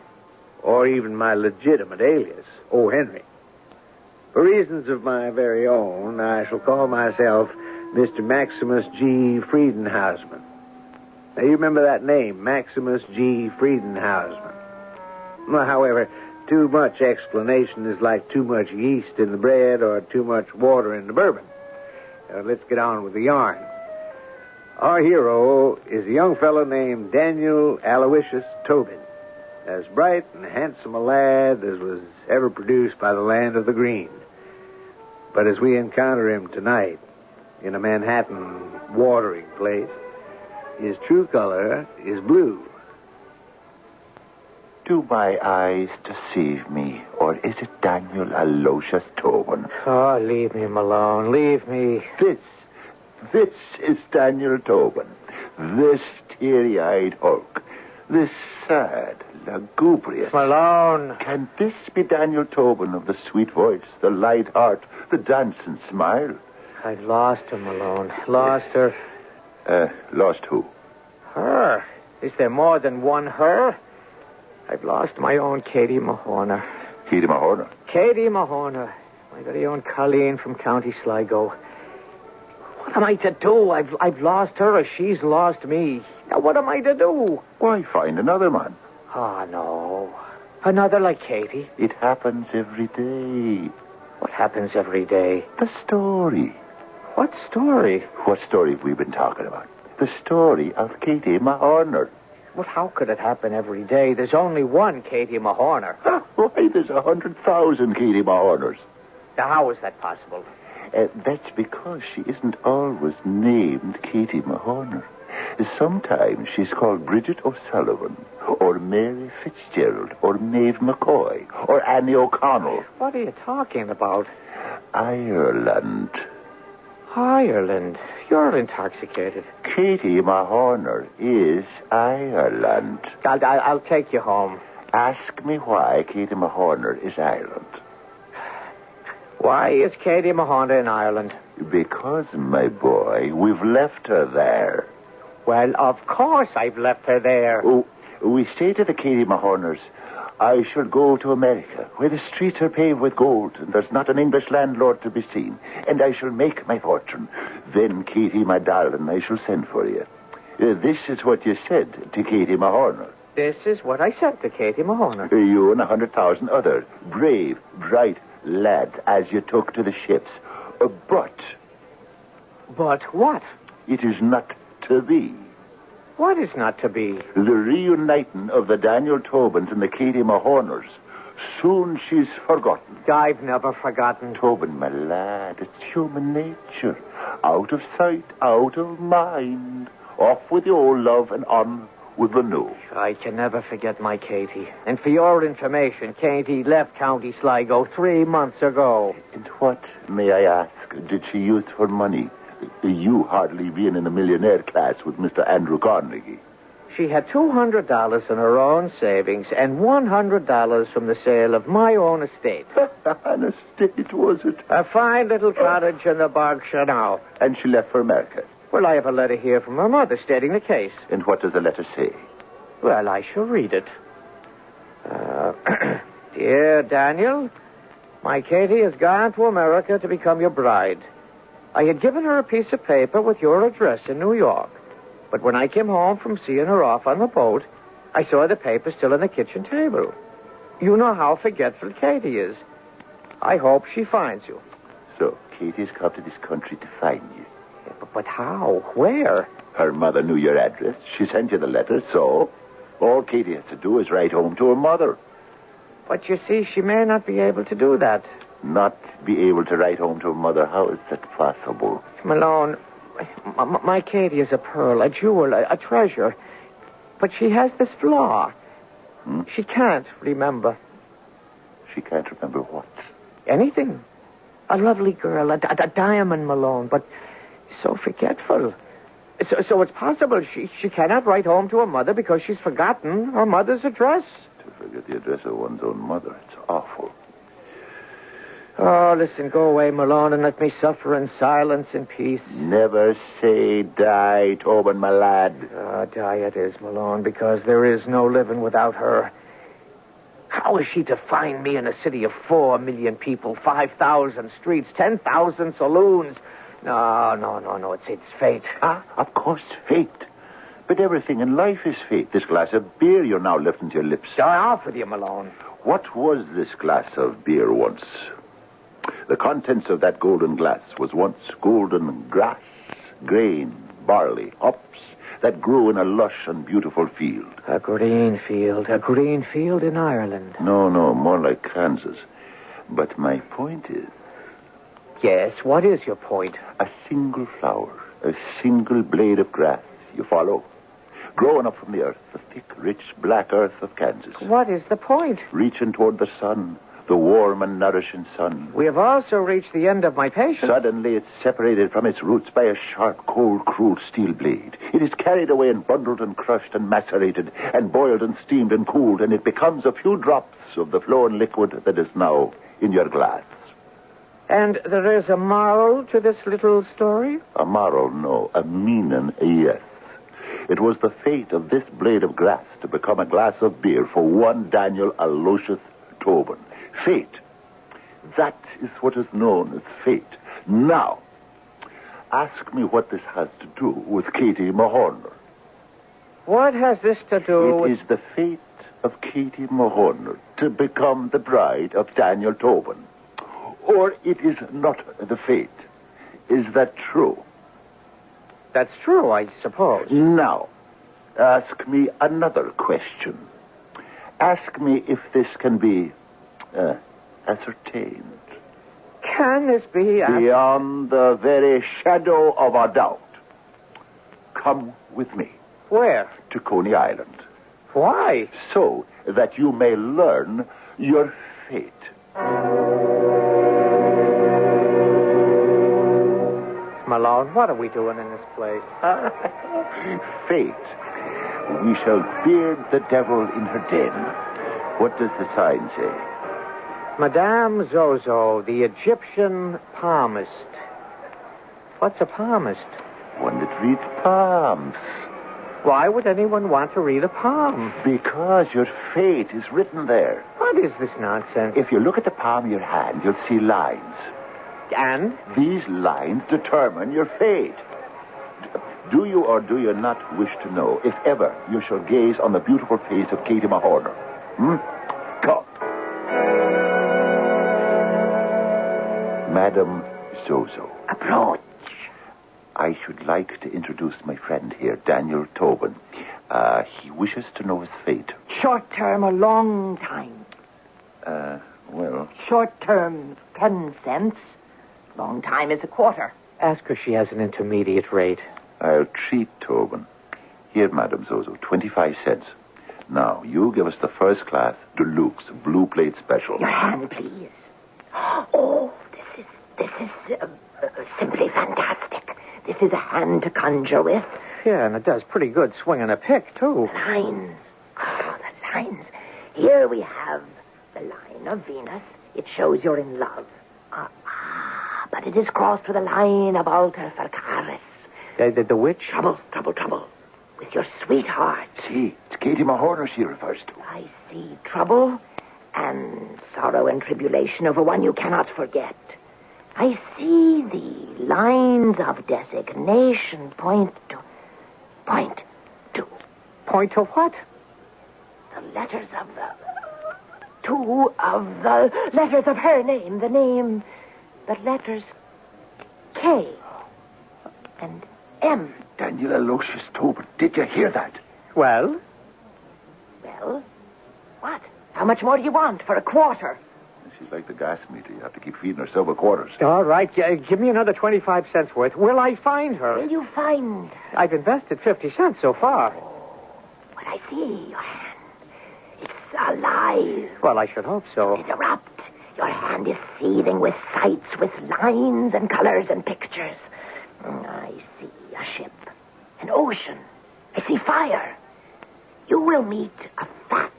or even my legitimate alias, O. Henry. For reasons of my very own, I shall call myself Mr. Maximus G. Friedenhausman. Now, you remember that name, Maximus G. Friedenhausman. Well, however, too much explanation is like too much yeast in the bread or too much water in the bourbon. Let's get on with the yarn. Our hero is a young fellow named Daniel Aloysius Tobin, as bright and handsome a lad as was ever produced by the land of the green. But as we encounter him tonight in a Manhattan watering place, his true color is blue. Do my eyes deceive me, or is it Daniel Aloysius Tobin? Oh, leave me, Malone. Leave me. This is Daniel Tobin. This teary-eyed Hulk. This sad, lugubrious... Malone. Can this be Daniel Tobin of the sweet voice, the light heart, the dancing smile? I've lost her, Malone. Lost her. Lost who? Her. Is there more than one her? I've lost my own Katie Mahorner. Katie Mahorner? Katie Mahorner. My very own Colleen from County Sligo. What am I to do? I've lost her or she's lost me. Now, what am I to do? Why, find another man. Oh, no. Another like Katie? It happens every day. What happens every day? The story. What story? What story have we been talking about? The story of Katie Mahorner. Well, how could it happen every day? There's only one Katie Mahorner. Why, there's 100,000 Katie Mahorners. Now, how is that possible? That's because she isn't always named Katie Mahorner. Sometimes she's called Bridget O'Sullivan, or Mary Fitzgerald, or Maeve McCoy, or Annie O'Connell. What are you talking about? Ireland. Ireland? You're intoxicated. Katie Mahorner is Ireland. I'll take you home. Ask me why Katie Mahorner is Ireland. Why is Katie Mahorner in Ireland? Because, my boy, we've left her there. Well, of course I've left her there. Oh, we say to the Katie Mahorners, I shall go to America, where the streets are paved with gold, and there's not an English landlord to be seen, and I shall make my fortune. Then, Katie, my darling, I shall send for you. This is what you said to Katie Mahorner. This is what I said to Katie Mahorner. You and 100,000 other brave, bright lads as you took to the ships. But what? It is not to be. What is not to be? The reuniting of the Daniel Tobins and the Katie Mahorners. Soon she's forgotten. I've never forgotten. Tobin, my lad, it's human nature. Out of sight, out of mind. Off with the old love and on with the no. I can never forget my Katie. And for your information, Katie left County Sligo 3 months ago. And what, may I ask, did she use for money? You hardly being in the millionaire class with Mr. Andrew Carnegie. She had $200 in her own savings and $100 from the sale of my own estate. An estate, was it? A fine little cottage in the Berkshire now. And she left for America. Well, I have a letter here from her mother stating the case. And what does the letter say? Well, I shall read it. Dear Daniel, my Katie has gone to America to become your bride. I had given her a piece of paper with your address in New York. But when I came home from seeing her off on the boat, I saw the paper still on the kitchen table. You know how forgetful Katie is. I hope she finds you. So, Katie's come to this country to find you. Yeah, but how? Where? Her mother knew your address. She sent you the letter, so all Katie has to do is write home to her mother. But you see, she may not be able to do that. Not be able to write home to her mother? How is that possible? Malone, my Katie is a pearl, a jewel, a treasure. But she has this flaw. She can't remember. She can't remember what? Anything. A lovely girl, a diamond, Malone, but so forgetful. So it's possible she cannot write home to her mother because she's forgotten her mother's address. To forget the address of one's own mother, it's awful. Oh, listen, go away, Malone, and let me suffer in silence and peace. Never say die, Tobin, my lad. Die it is, Malone, because there is no living without her. How is she to find me in a city of 4 million people, 5,000 streets, 10,000 saloons? No, it's fate. Of course, fate. But everything in life is fate. This glass of beer you're now lifting to your lips. I offered you, Malone. What was this glass of beer once? The contents of that golden glass was once golden grass, grain, barley, hops that grew in a lush and beautiful field. A green field in Ireland. No, more like Kansas. But my point is... Yes, what is your point? A single flower, a single blade of grass, you follow? Growing up from the earth, the thick, rich, black earth of Kansas. What is the point? Reaching toward the sun, the warm and nourishing sun. We have also reached the end of my patience. Suddenly it's separated from its roots by a sharp, cold, cruel steel blade. It is carried away and bundled and crushed and macerated and boiled and steamed and cooled, and it becomes a few drops of the flowing liquid that is now in your glass. And there is a moral to this little story? A moral, no. A meaning, yes. It was the fate of this blade of grass to become a glass of beer for one Daniel Aloysius Tobin. Fate. That is what is known as fate. Now, ask me what this has to do with Katie Mahorner. What has this to do with... It is the fate of Katie Mahorner to become the bride of Daniel Tobin. Or it is not the fate. Is that true? That's true, I suppose. Now, ask me another question. Ask me if this can be ascertained. Can this be... Beyond the very shadow of a doubt. Come with me. Where? To Coney Island. Why? So that you may learn your fate. Malone, what are we doing in this place? Fate. We shall beard the devil in her den. What does the sign say? Madame Zozo, the Egyptian palmist. What's a palmist? One that reads palms. Why would anyone want to read a palm? Because your fate is written there. What is this nonsense? If you look at the palm of your hand, you'll see lines. And? These lines determine your fate. Do you or do you not wish to know if ever you shall gaze on the beautiful face of Katie Mahorner? Come. Madame Zozo. Approach. I should like to introduce my friend here, Daniel Tobin. He wishes to know his fate. Short term, a long time. Well... Short term, 10 cents. Long time is a quarter. Ask her she has an intermediate rate. I'll treat Tobin. Here, Madame Zozo, 25 cents. Now, you give us the first class, deluxe, blue plate special. Your hand, please. Oh, this is simply fantastic. This is a hand to conjure with. Yeah, and it does pretty good swinging a pick, too. The lines. Oh, the lines. Here we have the line of Venus. It shows you're in love. But it is crossed with a line of alter Farcaris. The witch? Trouble. With your sweetheart. See, it's Katie Mahorner she refers to. I see trouble and sorrow and tribulation over one you cannot forget. I see the lines of designation point to... Point to what? The letters of the... Two of the letters of her name. The name... The letters K and M. Daniel Aloysius Tobin, did you hear that? Well? Well? What? How much more do you want for a quarter? She's like the gas meter. You have to keep feeding her silver quarters. All right, give me another 25 cents worth. Will I find her? Will you find her? I've invested 50 cents so far. What I see, your hand. It's alive. Well, I should hope so. It erupts. Your hand is seething with sights, with lines and colors and pictures. I see a ship, an ocean. I see fire. You will meet a fat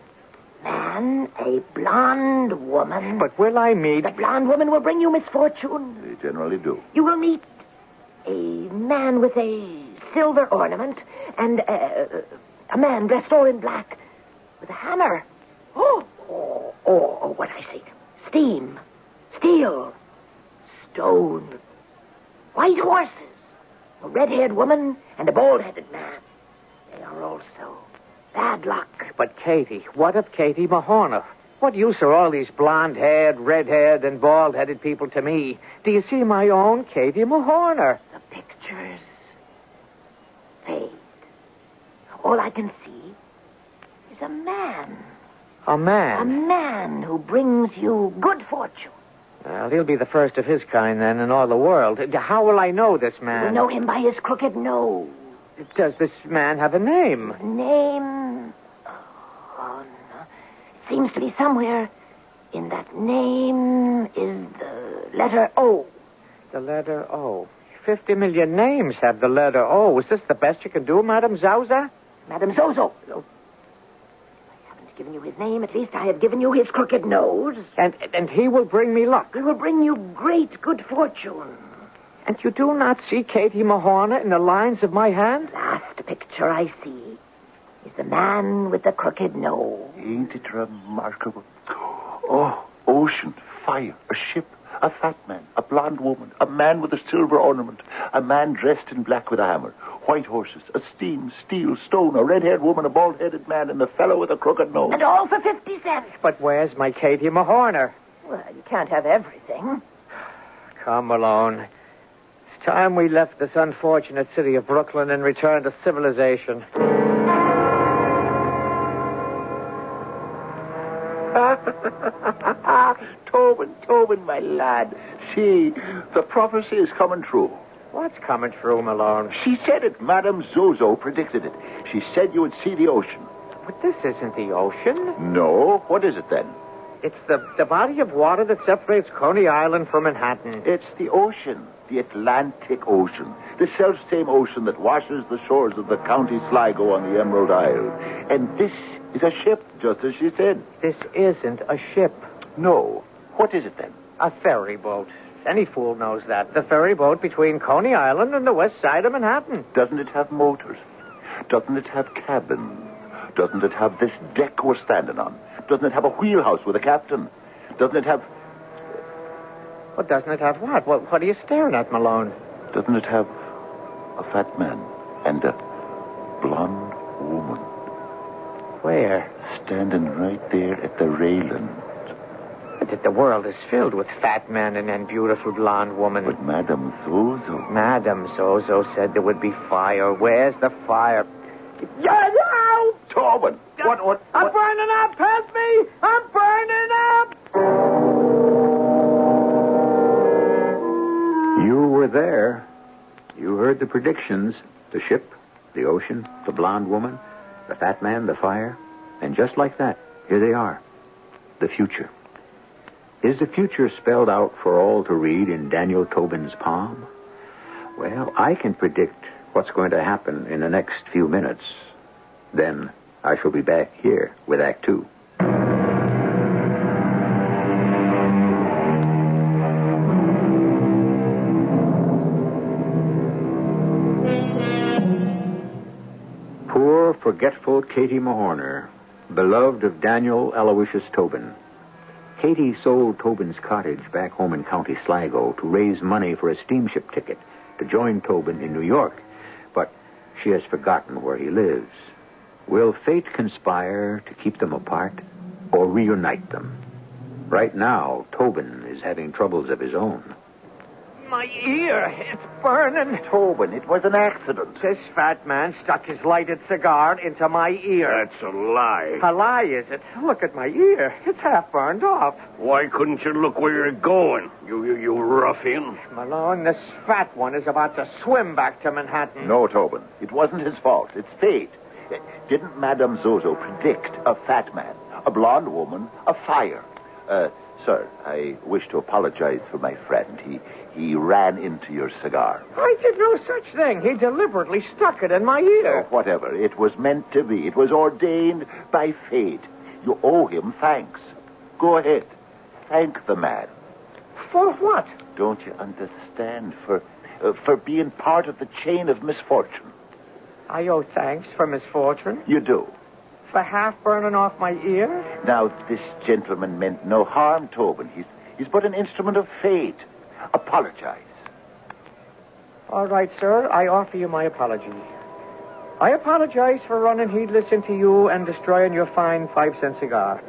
man, a blonde woman. But will I meet... The blonde woman will bring you misfortune. They generally do. You will meet a man with a silver ornament and a man dressed all in black with a hammer. Oh, what I see. Steam, steel, stone, white horses, a red-haired woman, and a bald-headed man. They are also bad luck. But Katie, what of Katie Mahorner? What use are all these blonde-haired, red-haired, and bald-headed people to me? Do you see my own Katie Mahorner? The pictures fade. All I can see is a man. A man? A man who brings you good fortune. Well, he'll be the first of his kind, then, in all the world. How will I know this man? You know him by his crooked nose. Does this man have a name? Name? Oh, no. It seems to be somewhere in that name is the letter O. The letter O. 50 million names have the letter O. Is this the best you can do, Madame Zauza? Madame Zozo. I haven't given you his name. At least I have given you his crooked nose. And he will bring me luck. He will bring you great good fortune. And you do not see Katie Mahorner in the lines of my hand? Last picture I see is the man with the crooked nose. Ain't it remarkable? Oh, ocean, fire, a ship, a fat man, a blonde woman, a man with a silver ornament, a man dressed in black with a hammer, white horses, a steam, steel, stone, a red-haired woman, a bald-headed man, and a fellow with a crooked nose. And all for 50 cents. But where's my Katie Mahorner? Well, you can't have everything. Come, Malone. It's time we left this unfortunate city of Brooklyn and returned to civilization. Tobin, my lad. See, the prophecy is coming true. What's coming true, Malone? She said it. Madame Zozo predicted it. She said you would see the ocean. But this isn't the ocean. No? What is it then? It's the body of water that separates Coney Island from Manhattan. It's the ocean. The Atlantic Ocean. The self-same ocean that washes the shores of the County Sligo on the Emerald Isle. And this is a ship, just as she said. This isn't a ship. No. What is it then? A ferry boat. Any fool knows that. The ferry boat between Coney Island and the west side of Manhattan. Doesn't it have motors? Doesn't it have cabins? Doesn't it have this deck we're standing on? Doesn't it have a wheelhouse with a captain? Doesn't it have... Well, doesn't it have what? Well, what are you staring at, Malone? Doesn't it have a fat man and a blonde woman? Where? Standing right there at the railing. The world is filled with fat men and beautiful blonde women. But Madame Zozo... Madame Zozo said there would be fire. Where's the fire? Tobin! What? I'm burning up! Help me! I'm burning up! You were there. You heard the predictions. The ship, the ocean, the blonde woman, the fat man, the fire. And just like that, here they are. The future. Is the future spelled out for all to read in Daniel Tobin's palm? Well, I can predict what's going to happen in the next few minutes. Then I shall be back here with Act Two. Poor, forgetful Katie Mahorner, beloved of Daniel Aloysius Tobin. Katie sold Tobin's cottage back home in County Sligo to raise money for a steamship ticket to join Tobin in New York, but she has forgotten where he lives. Will fate conspire to keep them apart or reunite them? Right now, Tobin is having troubles of his own. My ear, it's burning. Tobin, it was an accident. This fat man stuck his lighted cigar into my ear. That's a lie. A lie, is it? Look at my ear. It's half burned off. Why couldn't you look where you're going, you ruffian? Malone, this fat one is about to swim back to Manhattan. No, Tobin, it wasn't his fault. It's fate. Didn't Madame Zozo predict a fat man, a blonde woman, a fire? Sir, I wish to apologize for my friend. He ran into your cigar. I did no such thing. He deliberately stuck it in my ear. Oh, whatever. It was meant to be. It was ordained by fate. You owe him thanks. Go ahead. Thank the man. For what? Don't you understand? For being part of the chain of misfortune. I owe thanks for misfortune. You do. For half burning off my ear? Now, this gentleman meant no harm, Tobin. He's but an instrument of fate. Apologize. All right, sir. I offer you my apology. I apologize for running heedless into you and destroying your fine 5-cent cigar.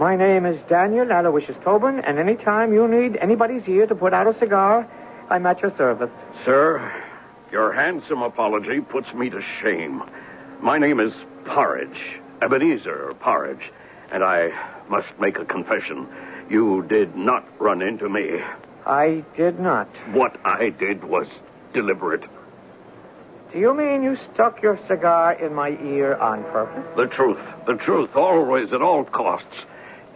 My name is Daniel Aloysius Tobin, and any time you need anybody's ear to put out a cigar, I'm at your service. Sir, your handsome apology puts me to shame. My name is Porridge, Ebenezer Porridge, and I must make a confession. You did not run into me. I did not. What I did was deliberate. Do you mean you stuck your cigar in my ear on purpose? The truth, always at all costs.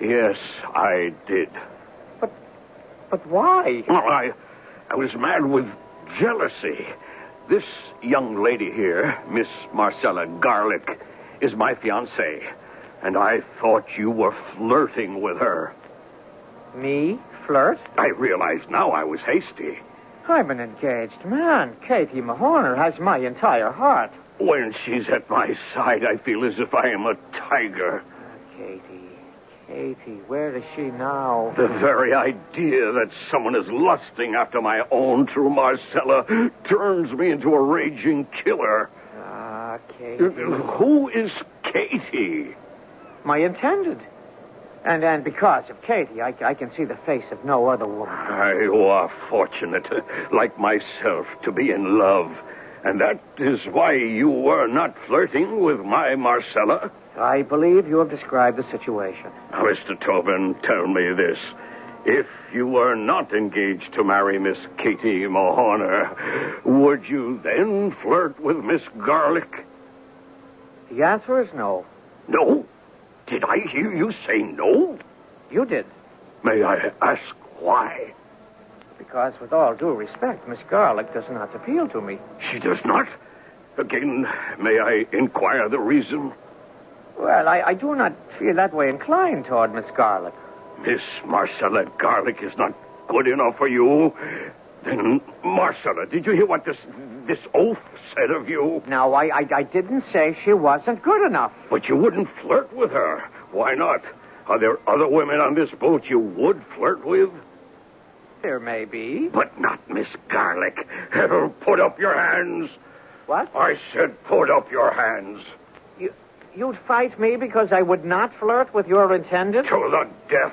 Yes, I did. But why? Well, I was mad with jealousy. This young lady here, Miss Marcella Garlick, is my fiancée, and I thought you were flirting with her. Me? Flirt? I realize now I was hasty. I'm an engaged man. Katie Mahorner has my entire heart. When she's at my side, I feel as if I am a tiger. Katie, where is she now? The very idea that someone is lusting after my own true Marcella turns me into a raging killer. Ah, Katie. Who is Katie? My intended. And because of Katie, I can see the face of no other woman. You are fortunate, like myself, to be in love. And that is why you were not flirting with my Marcella. I believe you have described the situation. Mr. Tobin, tell me this. If you were not engaged to marry Miss Katie Mahorner, would you then flirt with Miss Garlick? The answer is no. No? Did I hear you say no? You did. May I ask why? Because, with all due respect, Miss Garlick does not appeal to me. She does not? Again, may I inquire the reason? Well, I do not feel that way inclined toward Miss Garlick. Miss Marcella Garlick is not good enough for you? Then, Marcella, did you hear what this oaf said of you? No, I didn't say she wasn't good enough. But you wouldn't flirt with her. Why not? Are there other women on this boat you would flirt with? There may be. But not Miss Garlick. Put up your hands. What? I said put up your hands. You'd fight me because I would not flirt with your intended? To the death.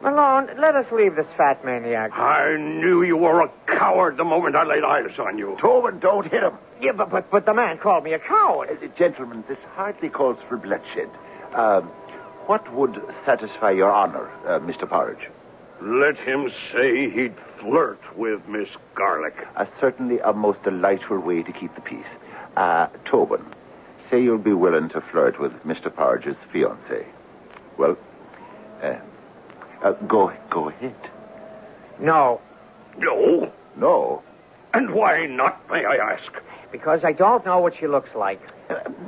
Malone, let us leave this fat maniac. I knew you were a coward the moment I laid eyes on you. Tobin, don't hit him. Yeah, but the man called me a coward. Gentlemen, this hardly calls for bloodshed. What would satisfy your honor, Mr. Porridge? Let him say he'd flirt with Miss Garlick. Certainly a most delightful way to keep the peace. Tobin, say you'll be willing to flirt with Mr. Porridge's fiancée. Well, go ahead. No. No? No? And why not, may I ask? Because I don't know what she looks like.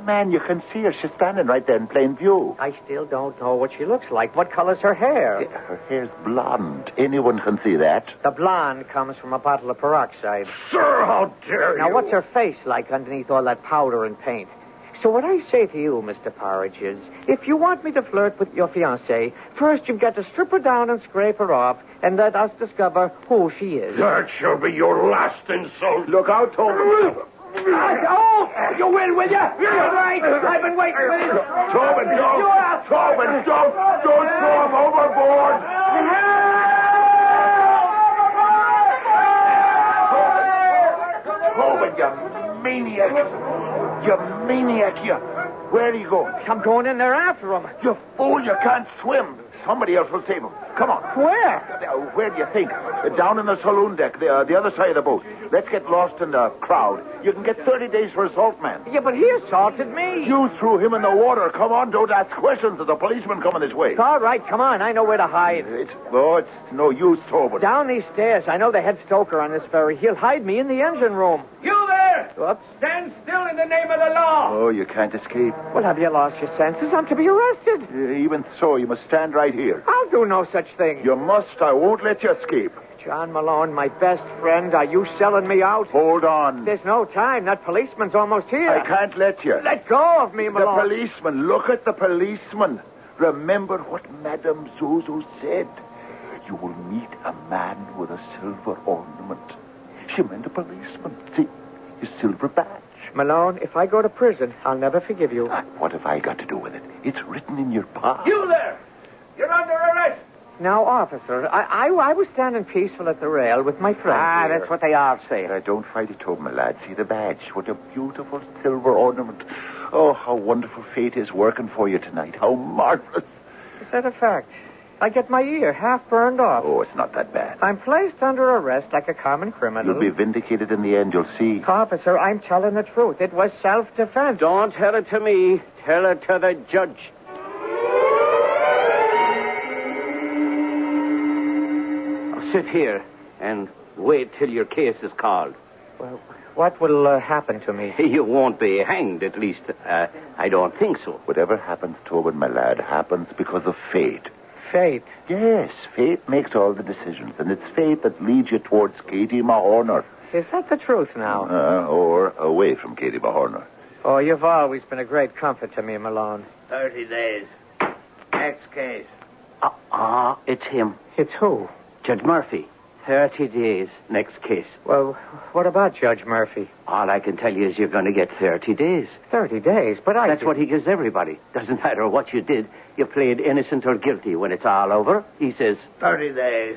Man, you can see her. She's standing right there in plain view. I still don't know what she looks like. What color's her hair? Her hair's blonde. Anyone can see that. The blonde comes from a bottle of peroxide. Sir, how dare you? Now, what's her face like underneath all that powder and paint? So what I say to you, Mr. Porridge, is if you want me to flirt with your fiancée, first you've got to strip her down and scrape her off and let us discover who she is. That shall be your last insult. Look out, Tobin. Oh, you will you? You're right. I've been waiting for this. Tobin, don't. Tobin, don't throw him overboard. Tobin, you maniac. You maniac, you. Where do you go? I'm going in there after him. You fool, you can't swim. Somebody else will save him. Come on. Where? Where do you think? Down in the saloon deck, the other side of the boat. Let's get lost in the crowd. You can get 30 days for assault, man. Yeah, but he assaulted me. You threw him in the water. Come on, don't ask questions. There's a policeman coming this way. All right, come on. I know where to hide. It's no use, Tobin. Down these stairs. I know the head stoker on this ferry. He'll hide me in the engine room. You there! Whoops. Stand still in the name of the law! Oh, you can't escape. Well, have you lost your senses? I'm to be arrested. Even so, you must stand right here. I'll do no such thing. You must. I won't let you escape. John Malone, my best friend, are you selling me out? Hold on. There's no time. That policeman's almost here. I can't let you. Let go of me, Malone. The policeman. Look at the policeman. Remember what Madame Zeus said. You will meet a man with a silver ornament. She meant a policeman. See, his silver badge. Malone, if I go to prison, I'll never forgive you. What have I got to do with it? It's written in your palm. You there! You're under arrest! Now, officer, I was standing peaceful at the rail with my friend. That's what they all say. Don't fight it, Tobin, my lad. See the badge. What a beautiful silver ornament. Oh, how wonderful fate is working for you tonight. How marvelous. Is that a fact? I get my ear half burned off. Oh, it's not that bad. I'm placed under arrest like a common criminal. You'll be vindicated in the end, you'll see. Officer, I'm telling the truth. It was self-defense. Don't tell it to me. Tell it to the judge. Sit here and wait till your case is called. Well, what will happen to me? You won't be hanged, at least. I don't think so. Whatever happens, Tobin, my lad, happens because of fate. Fate? Yes, fate makes all the decisions, and it's fate that leads you towards Katie Mahorner. Is that the truth now? Or away from Katie Mahorner. Oh, you've always been a great comfort to me, Malone. 30 days. Next case. It's him. It's who? Judge Murphy. 30 days. Next case. Well, what about Judge Murphy? All I can tell you is you're going to get 30 days. 30 days? But That's what he gives everybody. Doesn't matter what you did. You played innocent or guilty. When it's all over, he says, 30 days.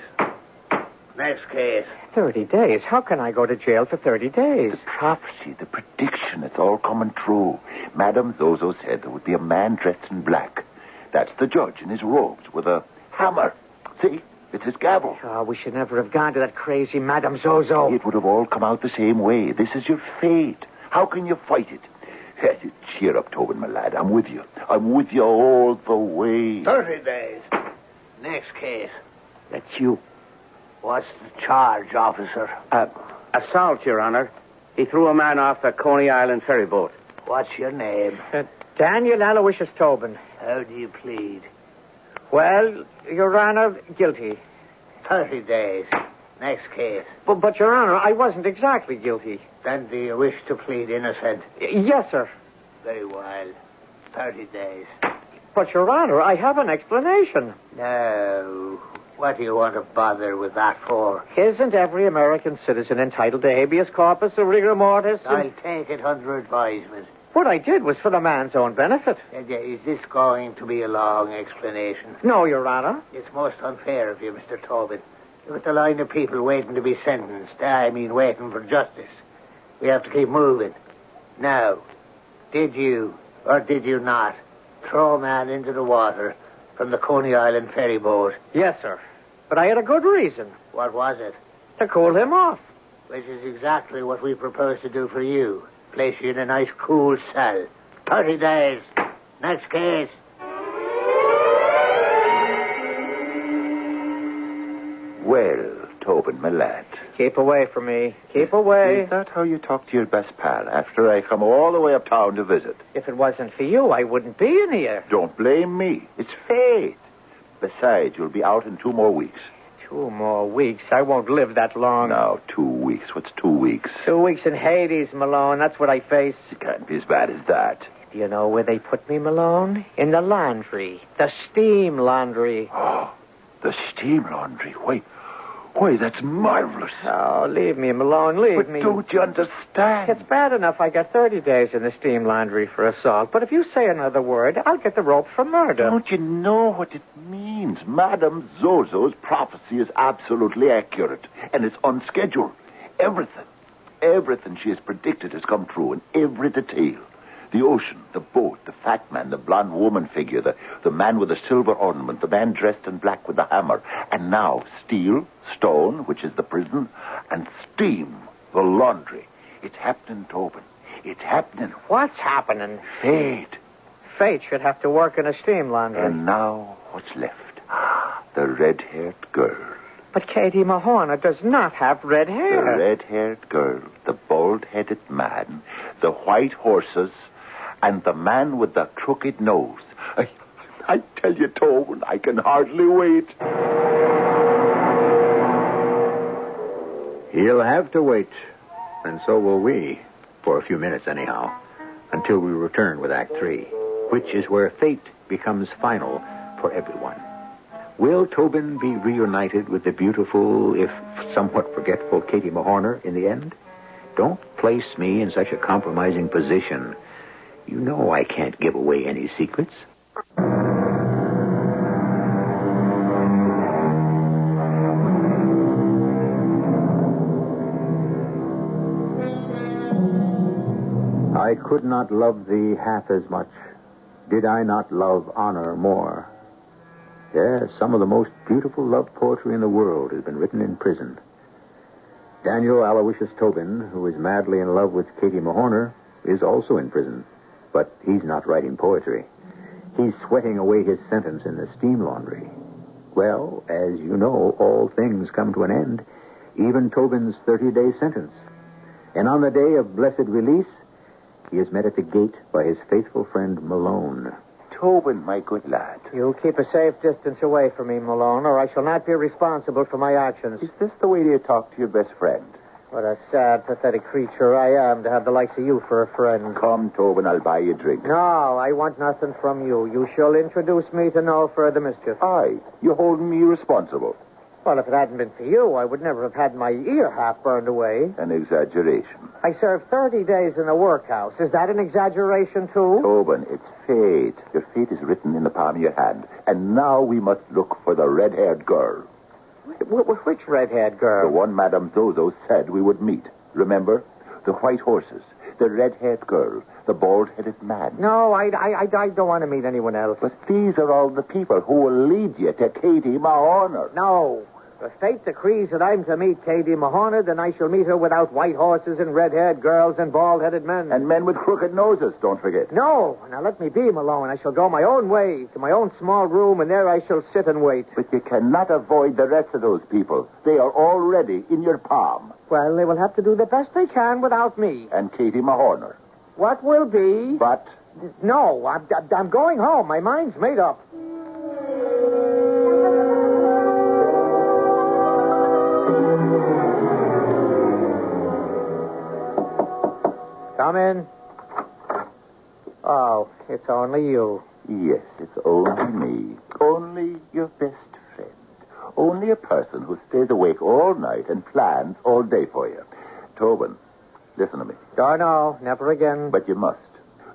Next case. 30 days? How can I go to jail for 30 days? The prophecy, the prediction, it's all coming true. Madame Zozo said there would be a man dressed in black. That's the judge in his robes with a hammer. See? It's his gavel. Oh, we should never have gone to that crazy Madame Zozo. It would have all come out the same way. This is your fate. How can you fight it? Cheer up, Tobin, my lad. I'm with you. I'm with you all the way. 30 days. Next case. That's you. What's the charge, officer? Assault, Your Honor. He threw a man off the Coney Island ferry boat. What's your name? Daniel Aloysius Tobin. How do you plead? Well, Your Honor, guilty. 30 days. Next case. But, Your Honor, I wasn't exactly guilty. Then do you wish to plead innocent? Yes, sir. Very well. 30 days. But, Your Honor, I have an explanation. No. What do you want to bother with that for? Isn't every American citizen entitled to habeas corpus or rigor mortis? I'll take it under advisement. What I did was for the man's own benefit. Is this going to be a long explanation? No, Your Honor. It's most unfair of you, Mr. Tobin. Look at the line of people waiting to be sentenced. Waiting for justice. We have to keep moving. Now, did you, or did you not, throw a man into the water from the Coney Island ferry boat? Yes, sir. But I had a good reason. What was it? To cool him off. Which is exactly what we propose to do for you. Place you in a nice cool cell. 30 days. Next case. Well, Tobin, my lad. Keep away from me. Keep away. Is that how you talk to your best pal after I come all the way uptown to visit? If it wasn't for you, I wouldn't be in here. Don't blame me. It's fate. Besides, you'll be out in 2 more weeks. 2 more weeks? I won't live that long. Now, 2 weeks. What's 2 weeks? 2 weeks in Hades, Malone. That's what I face. It can't be as bad as that. Do you know where they put me, Malone? In the laundry. The steam laundry. Oh, the steam laundry. Why, that's marvelous. Oh, leave me, Malone. Leave me. But don't you understand? It's bad enough I got 30 days in the steam laundry for assault, but if you say another word, I'll get the rope for murder. Don't you know what it means? Madame Zozo's prophecy is absolutely accurate, and it's on schedule. Everything she has predicted has come true in every detail. The ocean, the boat, the fat man, the blonde woman figure, the man with the silver ornament, the man dressed in black with the hammer, and now steel, stone, which is the prison, and steam, the laundry. It's happening, Tobin. It's happening. What's happening? Fate. Fate should have to work in a steam laundry. And now, what's left? The red-haired girl. But Katie Mahorner does not have red hair. The red-haired girl, the bald-headed man, the white horses, and the man with the crooked nose. I tell you, Tobin, I can hardly wait. He'll have to wait, and so will we, for a few minutes anyhow, until we return with Act 3, which is where fate becomes final for everyone. Will Tobin be reunited with the beautiful, if somewhat forgetful, Katie Mahorner in the end? Don't place me in such a compromising position. You know I can't give away any secrets. I could not love thee half as much, did I not love honor more. Yes, some of the most beautiful love poetry in the world has been written in prison. Daniel Aloysius Tobin, who is madly in love with Katie Mahorner, is also in prison. But he's not writing poetry. He's sweating away his sentence in the steam laundry. Well, as you know, all things come to an end, even Tobin's 30-day sentence. And on the day of blessed release, he is met at the gate by his faithful friend Malone. Tobin, my good lad. You keep a safe distance away from me, Malone, or I shall not be responsible for my actions. Is this the way you talk to your best friend? What a sad, pathetic creature I am to have the likes of you for a friend. Come, Tobin, I'll buy you a drink. No, I want nothing from you. You shall introduce me to no further mischief. Aye, you're holding me responsible. Well, if it hadn't been for you, I would never have had my ear half burned away. An exaggeration. I served 30 days in the workhouse. Is that an exaggeration, too? Tobin, it's fate. Your fate is written in the palm of your hand. And now we must look for the red-haired girl. Which red-haired girl? The one Madame Zozo said we would meet. Remember? The white horses, the red-haired girl, the bald-headed man. No, I don't want to meet anyone else. But these are all the people who will lead you to Katie Mahorner. No. If fate decrees that I'm to meet Katie Mahorner, then I shall meet her without white horses and red-haired girls and bald-headed men. And men with crooked noses, don't forget. No. Now let me be, Malone. I shall go my own way to my own small room, and there I shall sit and wait. But you cannot avoid the rest of those people. They are already in your palm. Well, they will have to do the best they can without me. And Katie Mahorner. What will be? But? No, I'm going home. My mind's made up. Come in. Oh, it's only you. Yes, it's only me. Only your best friend. Only a person who stays awake all night and plans all day for you. Tobin, listen to me. Oh, no, never again. But you must.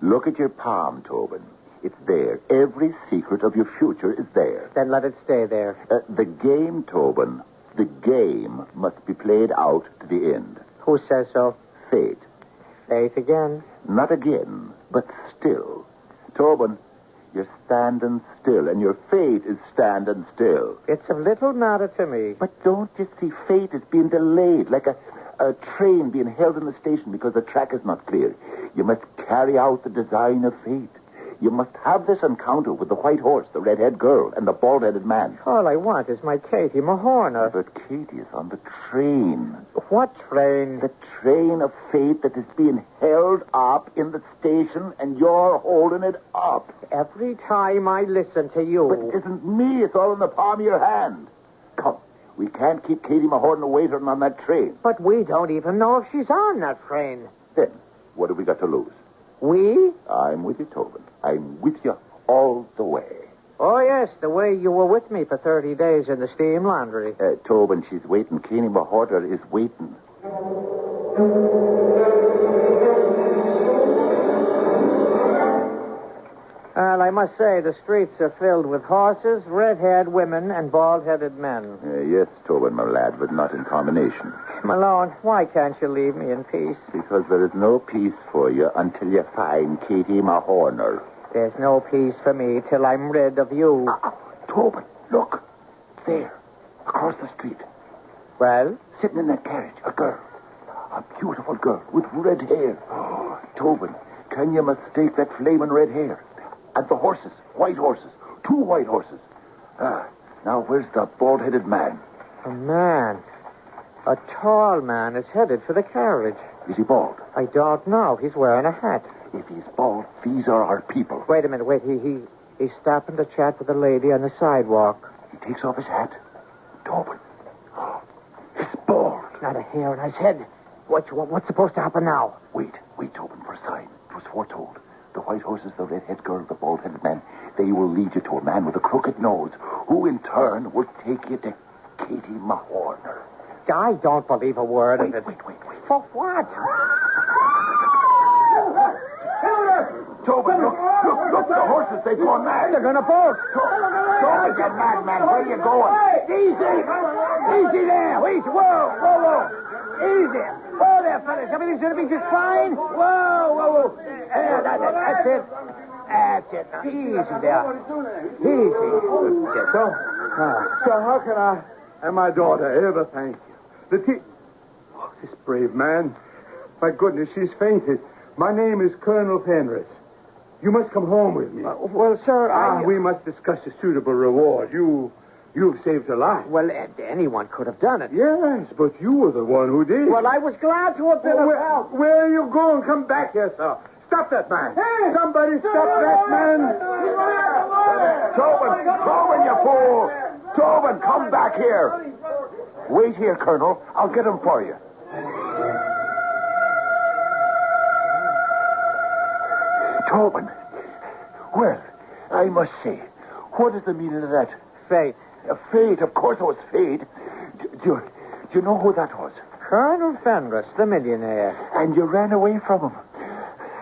Look at your palm, Tobin. It's there. Every secret of your future is there. Then let it stay there. The game, Tobin, the game must be played out to the end. Who says so? Fate. Fate again? Not again, but still. Tobin, you're standing still, and your fate is standing still. It's of little matter to me. But don't you see fate is being delayed, like a a train being held in the station because the track is not clear. You must carry out the design of fate. You must have this encounter with the white horse, the red-haired girl, and the bald-headed man. All I want is my Katie Mahorner. But Katie is on the train. What train? The train of fate that is being held up in the station, and you're holding it up. Every time I listen to you... But it isn't me. It's all in the palm of your hand. Come. We can't keep Katie Mahorner waiting on that train. But we don't even know if she's on that train. Then, what have we got to lose? We? I'm with you, Tobin. I'm with you all the way. Oh, yes, the way you were with me for 30 days in the steam laundry. Tobin, she's waiting. Katie Mahorner is waiting. Well, I must say, the streets are filled with horses, red-haired women, and bald-headed men. Yes, Tobin, my lad, but not in combination. Malone, why can't you leave me in peace? Because there is no peace for you until you find Katie Mahorner. There's no peace for me till I'm rid of you. Tobin, look. There, across the street. Well? Sitting in that carriage, a girl. A beautiful girl with red hair. Tobin, can you mistake that flaming red hair? And the horses, white horses, 2 white horses. Now where's the bald-headed man? A man? A tall man is headed for the carriage. Is he bald? I don't know. He's wearing a hat. If he's bald, these are our people. Wait a minute, wait. He's stopping to chat with a lady on the sidewalk. He takes off his hat. Tobin. He's bald. Not a hair on his head. What's supposed to happen now? Wait, Tobin, for a sign. It was foretold. The white horses, the red-headed girl, the bald-headed man, they will lead you to a man with a crooked nose, who in turn will take you to Katie Mahorner. I don't believe a word of it. Wait. For what? Tobin, look, the horses, they've gone mad. They're going to bolt. Tobin, you madman, where are you going? Easy there. Whoa. Easy. Whoa there, fellas. Everything's going to be just fine. Whoa. That's it. Now, easy there. Easy. So how can I and my daughter ever thank you? This brave man. My goodness, she's fainted. My name is Colonel Penrith. You must come home with me. Well, sir, we must discuss a suitable reward. You've saved her life. Well, anyone could have done it. Yes, but you were the one who did. Well, I was glad to have been of help. Where are you going? Come back here, sir. Stop that man. Hey! Somebody stop that man. Tobin, you fool. Tobin, come back here. Wait here, Colonel. I'll get him for you. Tobin. Well, I must say, what is the meaning of that? Fate. Fate, of course it was fate. Do you know who that was? Colonel Fenris, the millionaire. And you ran away from him.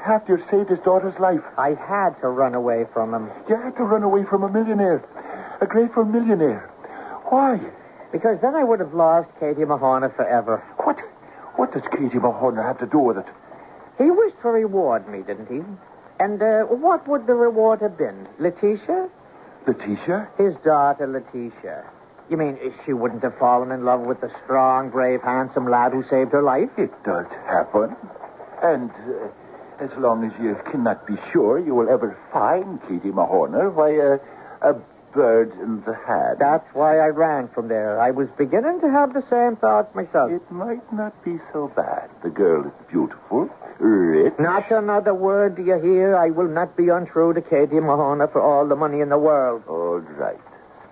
After you saved his daughter's life. I had to run away from him. You had to run away from a millionaire. A grateful millionaire. Why? Because then I would have lost Katie Mahorner forever. What does Katie Mahorner have to do with it? He wished to reward me, didn't he? And what would the reward have been? Letitia? Letitia? His daughter, Letitia. You mean she wouldn't have fallen in love with the strong, brave, handsome lad who saved her life? It does happen. And as long as you cannot be sure you will ever find Katie Mahorner, why, a bird in the hand. That's why I ran from there. I was beginning to have the same thoughts myself. It might not be so bad. The girl is beautiful, rich. Not another word, do you hear? I will not be untrue to Katie Mahorner for all the money in the world. All right.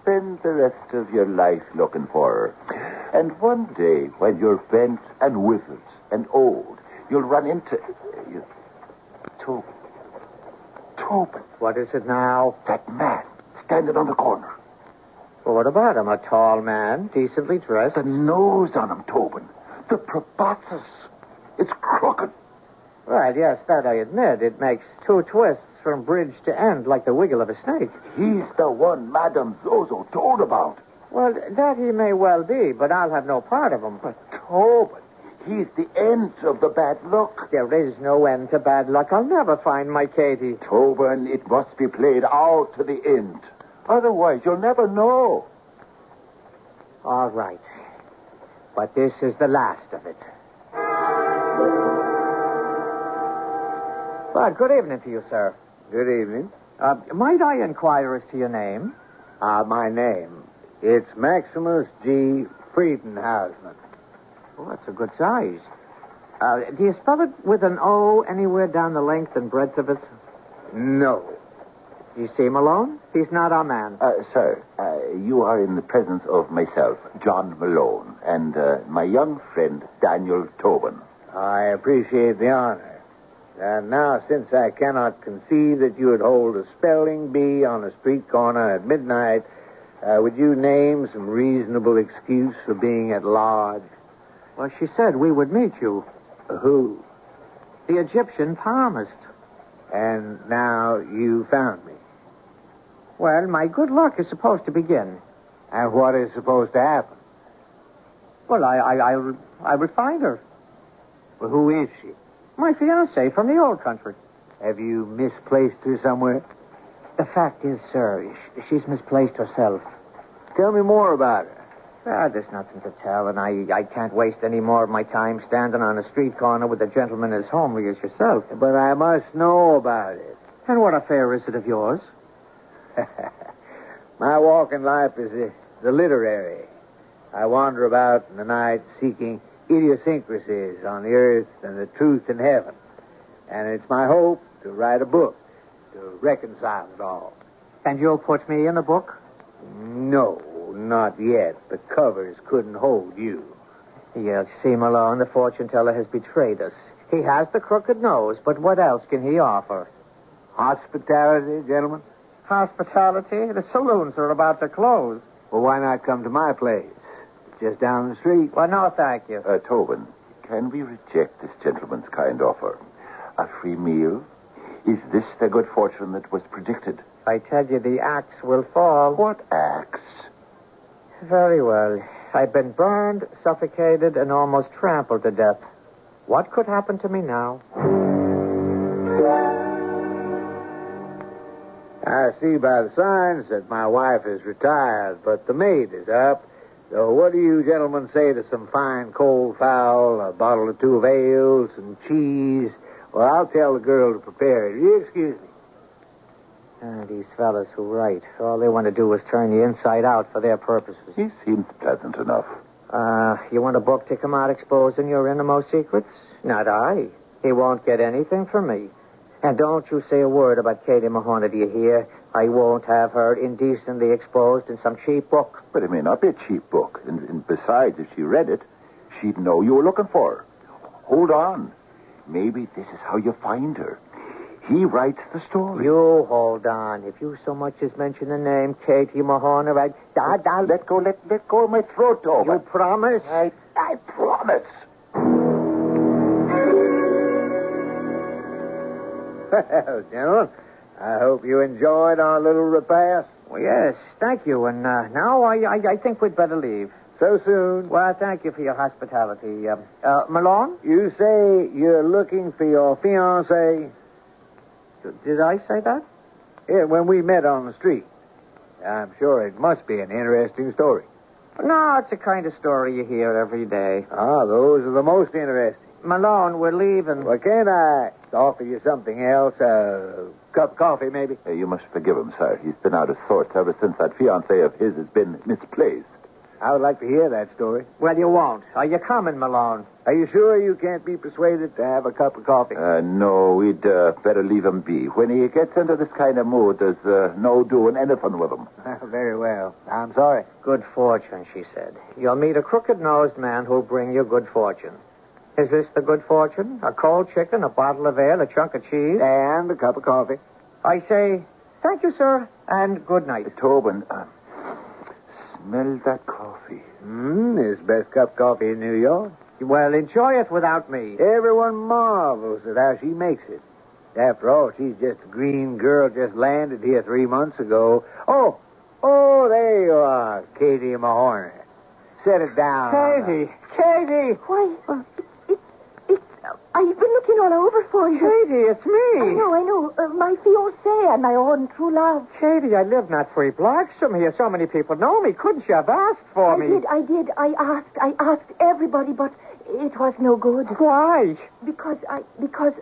Spend the rest of your life looking for her. And one day, when you're bent and withered and old, you'll run into... Tobin. What is it now? That man standing on the corner. Well, what about him? A tall man, decently dressed. The nose on him, Tobin. The proboscis. It's crooked. Right, yes, that I admit. It makes 2 twists from bridge to end like the wiggle of a snake. He's the one Madame Zozo told about. Well, that he may well be, but I'll have no part of him. But Tobin, he's the end of the bad luck. There is no end to bad luck. I'll never find my Katie. Tobin, it must be played out to the end. Otherwise, you'll never know. All right. But this is the last of it. Well, good evening to you, sir. Good evening. Might I inquire as to your name? My name. It's Maximus G. Friedenhausman. Oh, that's a good size. Do you spell it with an O anywhere down the length and breadth of it? No. Do you see Malone? He's not our man. Sir, you are in the presence of myself, John Malone, and my young friend, Daniel Tobin. I appreciate the honor. And now, since I cannot conceive that you would hold a spelling bee on a street corner at midnight, would you name some reasonable excuse for being at large? Well, she said we would meet you. Who? The Egyptian palmist. And now you found me. Well, my good luck is supposed to begin. And what is supposed to happen? Well, I will find her. Well, who is she? My fiancée from the old country. Have you misplaced her somewhere? The fact is, sir, she's misplaced herself. Tell me more about her. There's nothing to tell, and I can't waste any more of my time standing on a street corner with a gentleman as homely as yourself. But I must know about it. And what affair is it of yours? My walk in life is the literary. I wander about in the night seeking idiosyncrasies on the earth and the truth in heaven. And it's my hope to write a book to reconcile it all. And you'll put me in the book? No, not yet. The covers couldn't hold you. Yes, see, Malone, the fortune teller has betrayed us. He has the crooked nose, but what else can he offer? Hospitality, gentlemen? Hospitality? The saloons are about to close. Well, why not come to my place? Just down the street. Well, no, thank you. Tobin, can we reject this gentleman's kind offer? A free meal? Is this the good fortune that was predicted? I tell you, the axe will fall. What axe? Very well. I've been burned, suffocated, and almost trampled to death. What could happen to me now? I see by the signs that my wife is retired, but the maid is up. So what do you gentlemen say to some fine cold fowl, a bottle or two of ale, some cheese? Well, I'll tell the girl to prepare it. You excuse me. These fellas who write, all they want to do is turn you inside out for their purposes. He seems pleasant enough. You want a book to come out exposing your innermost secrets? Not I. He won't get anything from me. And don't you say a word about Katie Mahoney, do you hear? I won't have her indecently exposed in some cheap book. But it may not be a cheap book. And besides, if she read it, she'd know you were looking for her. Hold on. Maybe this is how you find her. He writes the story. You hold on. If you so much as mention the name Katie Mahoney, I'll let go of my throat, Tobin. You promise? I promise. Well, gentlemen, I hope you enjoyed our little repast. Well, yes, thank you. And now I think we'd better leave. So soon. Well, thank you for your hospitality. Malone? You say you're looking for your fiancée? Did I say that? Yeah, when we met on the street. I'm sure it must be an interesting story. No, it's the kind of story you hear every day. Ah, those are the most interesting. Malone, we're leaving. Well, can't I offer you something else? A cup of coffee, maybe? You must forgive him, sir. He's been out of sorts ever since that fiancée of his has been misplaced. I would like to hear that story. Well, you won't. Are you coming, Malone? Are you sure you can't be persuaded to have a cup of coffee? No, we'd better leave him be. When he gets into this kind of mood, there's no doing anything with him. Very well. I'm sorry. Good fortune, she said. You'll meet a crooked-nosed man who'll bring you good fortune. Is this the good fortune? A cold chicken, a bottle of ale, a chunk of cheese? And a cup of coffee. I say, thank you, sir, and good night. Tobin, smell that coffee. It's the best cup of coffee in New York. Well, enjoy it without me. Everyone marvels at how she makes it. After all, she's just a green girl just landed here 3 months ago. Oh, there you are, Katie Mahoney. Set it down. Katie! Why, I've been looking all over for you. Katie, it's me. I know. My fiancé and my own true love. Katie, I live not 3 blocks from here. So many people know me. Couldn't you have asked for me? I did. I asked everybody, but it was no good. Why? Because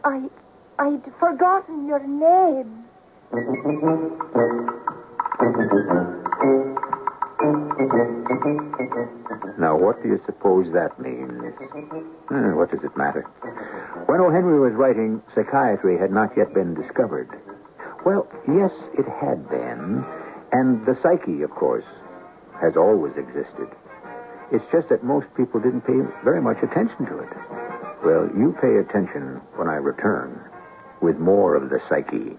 I'd forgotten your name. Now, what do you suppose that means? What does it matter? When O. Henry was writing, psychiatry had not yet been discovered. Well, yes, it had been. And the psyche, of course, has always existed. It's just that most people didn't pay very much attention to it. Well, you pay attention when I return with more of the psyche.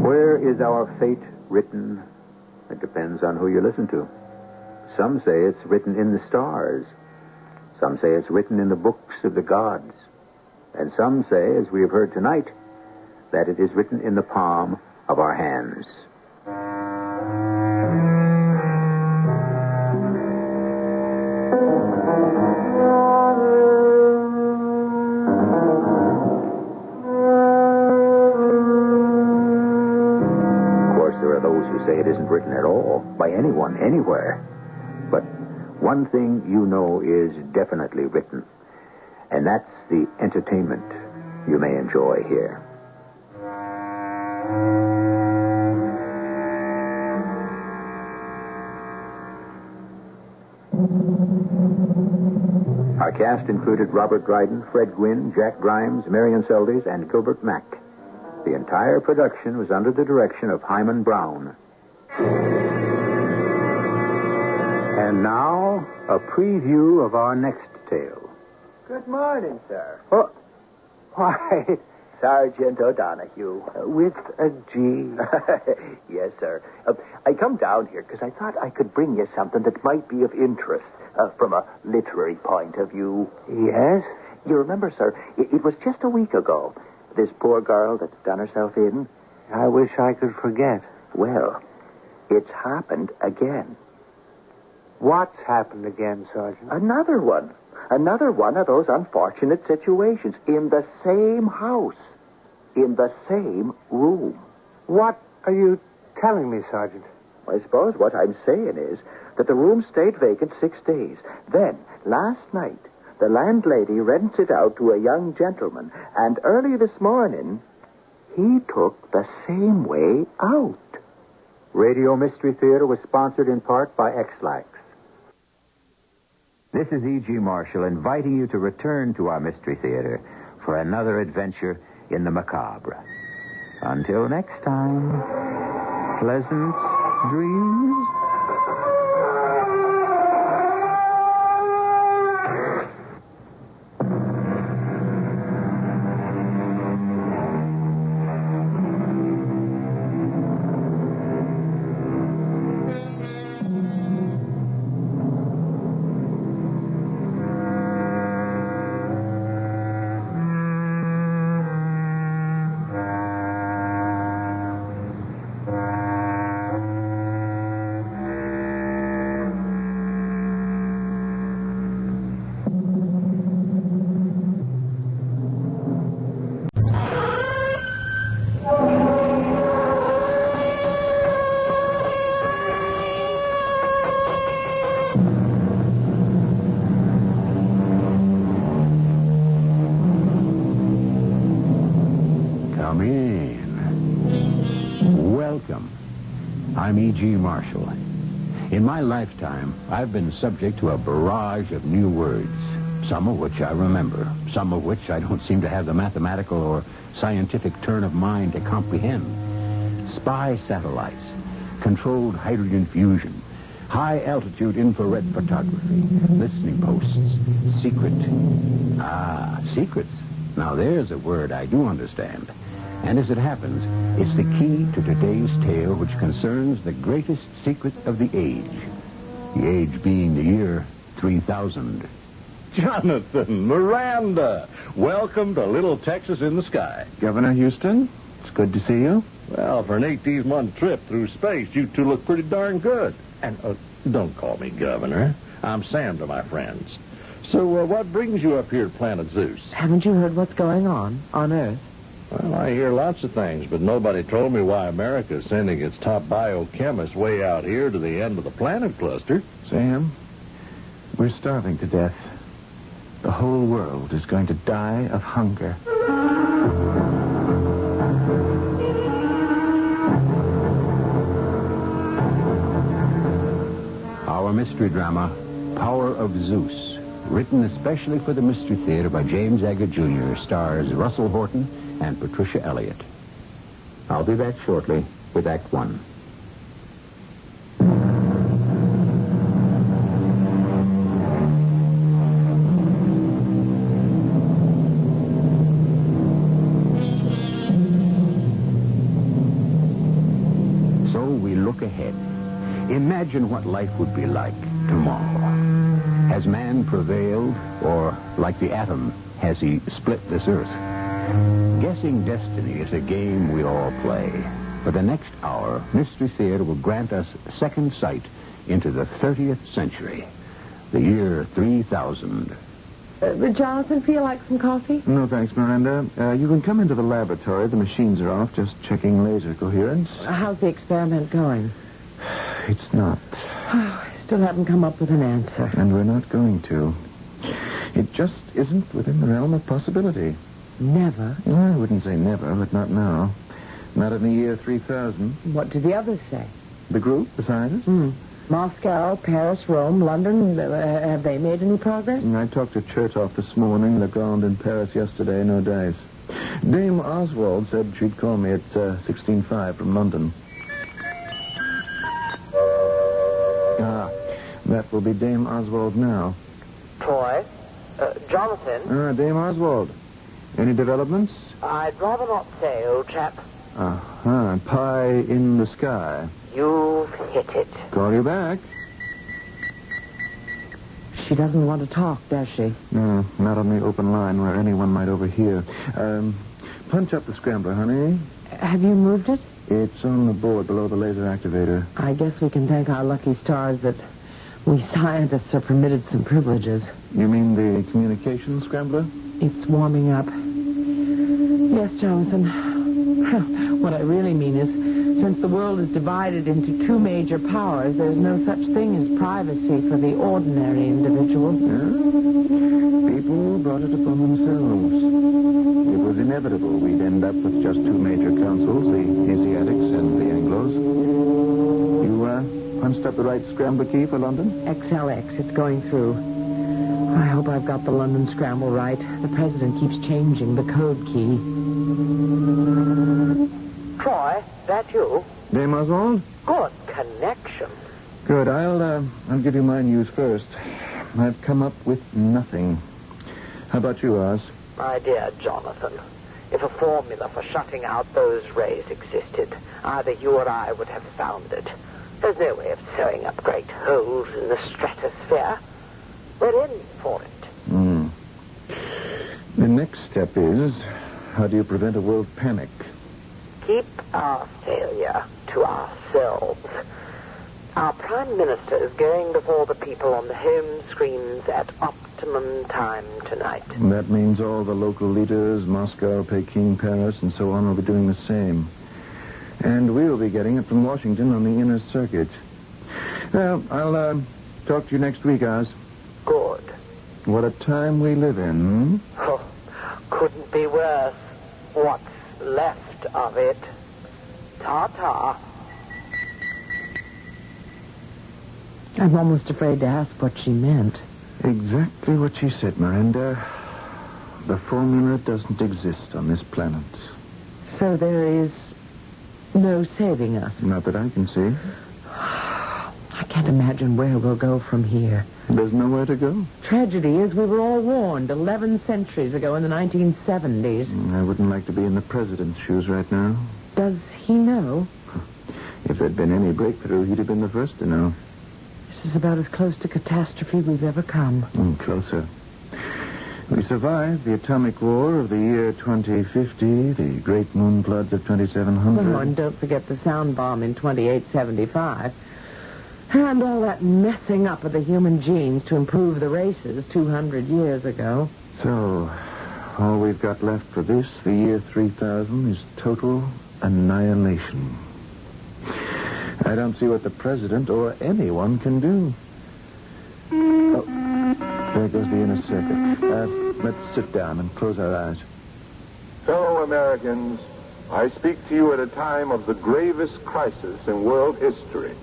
Where is our fate written? It depends on who you listen to. Some say it's written in the stars. Some say it's written in the books of the gods. And some say, as we have heard tonight, that it is written in the palm of our hands. Of course, there are those who say it isn't written at all, by anyone, anywhere. But one thing you know is definitely written, and that's the entertainment you may enjoy here. Our cast included Robert Dryden, Fred Gwynne, Jack Grimes, Marion Seldes, and Gilbert Mack. The entire production was under the direction of Hyman Brown. And now, a preview of our next tale. Good morning, sir. Oh, why, Sergeant O'Donoghue. With a G. Yes, sir. I come down here because I thought I could bring you something that might be of interest from a literary point of view. Yes? You remember, sir, it was just a week ago, this poor girl that's done herself in. I wish I could forget. Well, it's happened again. What's happened again, Sergeant? Another one. Another one of those unfortunate situations in the same house, in the same room. What are you telling me, Sergeant? I suppose what I'm saying is that the room stayed vacant 6 days. Then, last night, the landlady rents it out to a young gentleman, and early this morning, he took the same way out. Radio Mystery Theater was sponsored in part by X-Lax. This is E.G. Marshall inviting you to return to our Mystery Theater for another adventure in the macabre. Until next time, pleasant dreams. Come in. Welcome. I'm E.G. Marshall. In my lifetime, I've been subject to a barrage of new words, some of which I remember, some of which I don't seem to have the mathematical or scientific turn of mind to comprehend. Spy satellites, controlled hydrogen fusion, high-altitude infrared photography, listening posts, secret. Secrets. Now, there's a word I do understand. And as it happens, it's the key to today's tale, which concerns the greatest secret of the age. The age being the year 3000. Jonathan, Miranda, welcome to Little Texas in the Sky. Governor Houston, it's good to see you. Well, for an 18-month trip through space, you two look pretty darn good. And don't call me Governor. I'm Sam to my friends. So what brings you up here to planet Zeus? Haven't you heard what's going on Earth? Well, I hear lots of things, but nobody told me why America is sending its top biochemists way out here to the end of the planet cluster. Sam, we're starving to death. The whole world is going to die of hunger. Our mystery drama, Power of Zeus, written especially for the Mystery Theater by James Egger Jr., stars Russell Horton and Patricia Elliott. I'll be back shortly with Act One. So we look ahead. Imagine what life would be like tomorrow. Has man prevailed, or, like the atom, has he split this earth? Guessing destiny is a game we all play. For the next hour, Mystery Theater will grant us second sight into the 30th century, the year 3000. Jonathan, feel like some coffee? No, thanks, Miranda. You can come into the laboratory. The machines are off, just checking laser coherence. How's the experiment going? It's not. I still haven't come up with an answer. And we're not going to. It just isn't within the realm of possibility. Never? I wouldn't say never, but not now. Not in the year 3000. What do the others say? The group, the scientists? Moscow, Paris, Rome, London, have they made any progress? I talked to Chertoff this morning, Legrand in Paris yesterday, no dice. Dame Oswald said she'd call me at 16:05 from London. That will be Dame Oswald now. Troy? Jonathan? Dame Oswald. Any developments? I'd rather not say, old chap. Pie in the sky. You've hit it. Call you back. She doesn't want to talk, does she? No, not on the open line where anyone might overhear. Punch up the scrambler, honey. Have you moved it? It's on the board below the laser activator. I guess we can thank our lucky stars that we scientists are permitted some privileges. You mean the communication scrambler? It's warming up. Yes, Jonathan. What I really mean is, since the world is divided into two major powers, there's no such thing as privacy for the ordinary individual. Yeah? People brought it upon themselves. It was inevitable we'd end up with just two major councils, the Asiatics and the Anglos. You punched up the right scrambler key for London? XLX, it's going through. I hope I've got the London scramble right. The president keeps changing the code key. Troy, that you? Dame Oswald? Good connection. Good. I'll give you my news first. I've come up with nothing. How about you, Oz? My dear Jonathan, if a formula for shutting out those rays existed, either you or I would have found it. There's no way of sewing up great holes in the stratosphere. We're in for it. The next step is, how do you prevent a world panic? Keep our failure to ourselves. Our Prime Minister is going before the people on the home screens at optimum time tonight. And that means all the local leaders, Moscow, Peking, Paris, and so on, will be doing the same. And we'll be getting it from Washington on the inner circuit. Well, I'll talk to you next week, Oz. Good. What a time we live in, Oh, couldn't be worse. What's left of it. Ta-ta. I'm almost afraid to ask what she meant. Exactly what she said, Miranda. The formula doesn't exist on this planet. So there is no saving us. Not that I can see. I can't imagine where we'll go from here. There's nowhere to go. Tragedy is we were all warned 11 centuries ago in the 1970s. I wouldn't like to be in the president's shoes right now. Does he know? If there'd been any breakthrough, he'd have been the first to know. This is about as close to catastrophe we've ever come. Closer. We survived the atomic war of the year 2050, the great moon floods of 2700. Oh, and don't forget the sound bomb in 2875. And all that messing up of the human genes to improve the races 200 years ago. So, All we've got left for this, the year 3000, is total annihilation. I don't see what the president or anyone can do. Oh, there goes the inner circuit. Let's sit down and close our eyes. Fellow Americans, I speak to you at a time of the gravest crisis in world history.